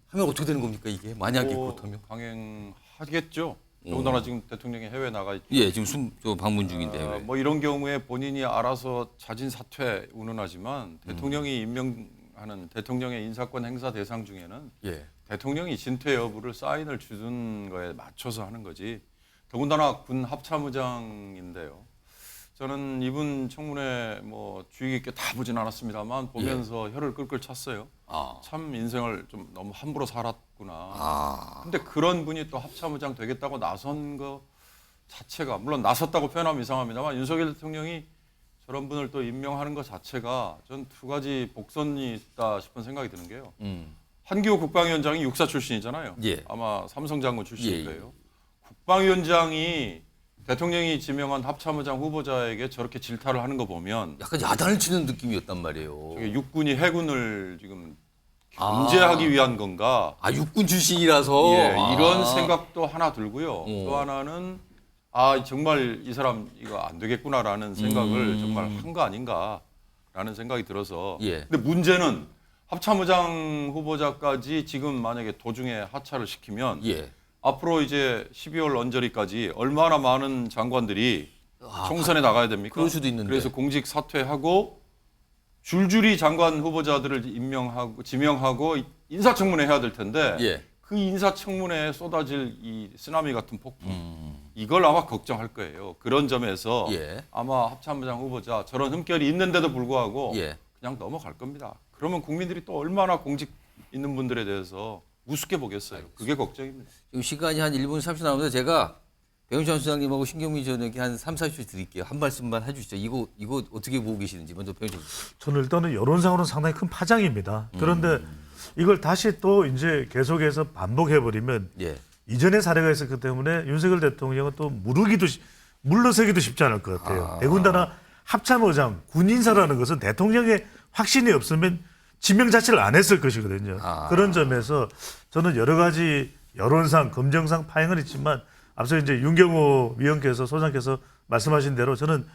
[SPEAKER 1] 하면 어떻게 되는 겁니까 이게? 만약에 그렇다면?
[SPEAKER 15] 강행하겠죠. 더군다나 지금 대통령이 해외 나가 있죠.
[SPEAKER 1] 예, 지금 방문 중인데. 해외.
[SPEAKER 15] 뭐 이런 경우에 본인이 알아서 자진 사퇴 운운하지만 대통령이 임명하는 대통령의 인사권 행사 대상 중에는
[SPEAKER 1] 예.
[SPEAKER 15] 대통령이 진퇴 여부를 사인을 주는 거에 맞춰서 하는 거지. 더군다나 군 합참의장인데요. 저는 이분 청문회 뭐 주의 깊게 다 보진 않았습니다만 보면서 혀를 끌끌 찼어요. 참 인생을 좀 너무 함부로 살았구나. 근데 그런 분이 또 합참의장 되겠다고 나선 거 자체가 물론 나섰다고 표현하면 이상합니다만 윤석열 대통령이 저런 분을 또 임명하는 것 자체가 전 두 가지 복선이 있다 싶은 생각이 드는 게요. 한기호 국방위원장이 육사 출신이잖아요.
[SPEAKER 1] 예.
[SPEAKER 15] 아마 삼성 장군 출신일
[SPEAKER 1] 예.
[SPEAKER 15] 거예요. 국방위원장이 대통령이 지명한 합참의장 후보자에게 저렇게 질타를 하는 거 보면
[SPEAKER 1] 약간 야단을 치는 느낌이었단 말이에요.
[SPEAKER 15] 저게 육군이 해군을 지금 견제하기 위한 건가?
[SPEAKER 1] 육군 출신이라서
[SPEAKER 15] 예, 이런 생각도 하나 들고요. 또 하나는 정말 이 사람 이거 안 되겠구나라는 생각을 정말 한 거 아닌가라는 생각이 들어서. 근데 문제는 합참의장 후보자까지 지금 만약에 도중에 하차를 시키면 앞으로 이제 12월 언저리까지 얼마나 많은 장관들이 총선에 나가야 됩니까?
[SPEAKER 1] 그럴 수도 있는데.
[SPEAKER 15] 그래서 공직 사퇴하고 줄줄이 장관 후보자들을 지명하고 인사청문회 해야 될 텐데 그 인사청문회에 쏟아질 이 쓰나미 같은 폭풍 이걸 아마 걱정할 거예요. 그런 점에서 아마 합참의장 후보자 저런 흠결이 있는데도 불구하고 그냥 넘어갈 겁니다. 그러면 국민들이 또 얼마나 공직 있는 분들에 대해서 우습게 보겠어요. 그게 걱정입니다.
[SPEAKER 1] 지금 시간이 한 1분 30초 남았는데 제가 배용찬 수장님하고 신경민 전에게 한 3, 40초 드릴게요. 한 말씀만 해주시죠. 이거 어떻게 보고 계시는지 먼저 배용찬 수장님.
[SPEAKER 6] 저는 일단은 여론상으로는 상당히 큰 파장입니다. 그런데 이걸 다시 또 이제 계속해서 반복해버리면 이전의 사례가 있었기 때문에 윤석열 대통령은 또 물러서기도 쉽지 않을 것 같아요. 더군다나 합참의장, 군인사라는 것은 대통령의 확신이 없으면 지명 자체를 안 했을 것이거든요. 그런 점에서 저는 여러 가지 여론상, 검증상 파행은 있지만 앞서 이제 윤경호 위원께서 소장께서 말씀하신 대로 저는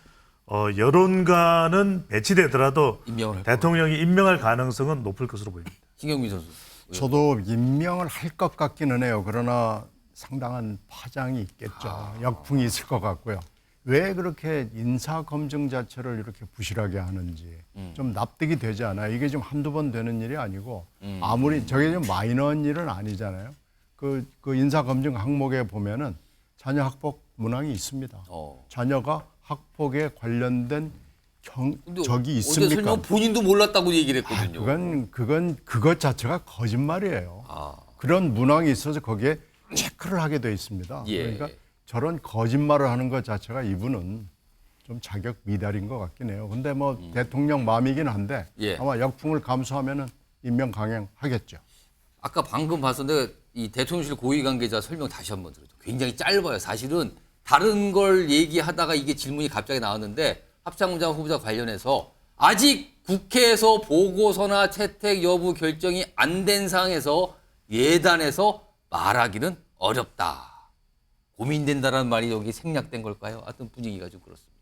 [SPEAKER 6] 여론가는 배치되더라도 대통령이 임명할 가능성은 높을 것으로 보입니다.
[SPEAKER 1] 신경민 선수.
[SPEAKER 7] 저도 임명을 할 것 같기는 해요. 그러나 상당한 파장이 있겠죠. 역풍이 있을 것 같고요. 왜 그렇게 인사 검증 자체를 이렇게 부실하게 하는지 좀 납득이 되지 않아요. 이게 좀 한두 번 되는 일이 아니고 아무리 저게 좀 마이너한 일은 아니잖아요. 그 인사 검증 항목에 보면은 자녀 학폭 문항이 있습니다. 자녀가 학폭에 관련된 적이
[SPEAKER 1] 어제
[SPEAKER 7] 있습니까?
[SPEAKER 1] 설명 본인도 몰랐다고 얘기를 했거든요.
[SPEAKER 7] 그것 자체가 거짓말이에요. 그런 문항이 있어서 거기에 체크를 하게 돼 있습니다.
[SPEAKER 1] 예.
[SPEAKER 7] 그러니까 저런 거짓말을 하는 것 자체가 이분은 좀 자격 미달인 것 같긴 해요. 근데 뭐 대통령 마음이긴 한데
[SPEAKER 1] 예.
[SPEAKER 7] 아마 역풍을 감수하면은 임명 강행하겠죠.
[SPEAKER 1] 아까 방금 봤었는데 이 대통령실 고위 관계자 설명 다시 한번 들어줘. 굉장히 짧아요. 사실은 다른 걸 얘기하다가 이게 질문이 갑자기 나왔는데 합참의장 후보자 관련해서 아직 국회에서 보고서나 채택 여부 결정이 안 된 상황에서 예단해서 말하기는 어렵다. 고민된다라는 말이 여기 생략된 걸까요? 하여튼 분위기가 좀 그렇습니다.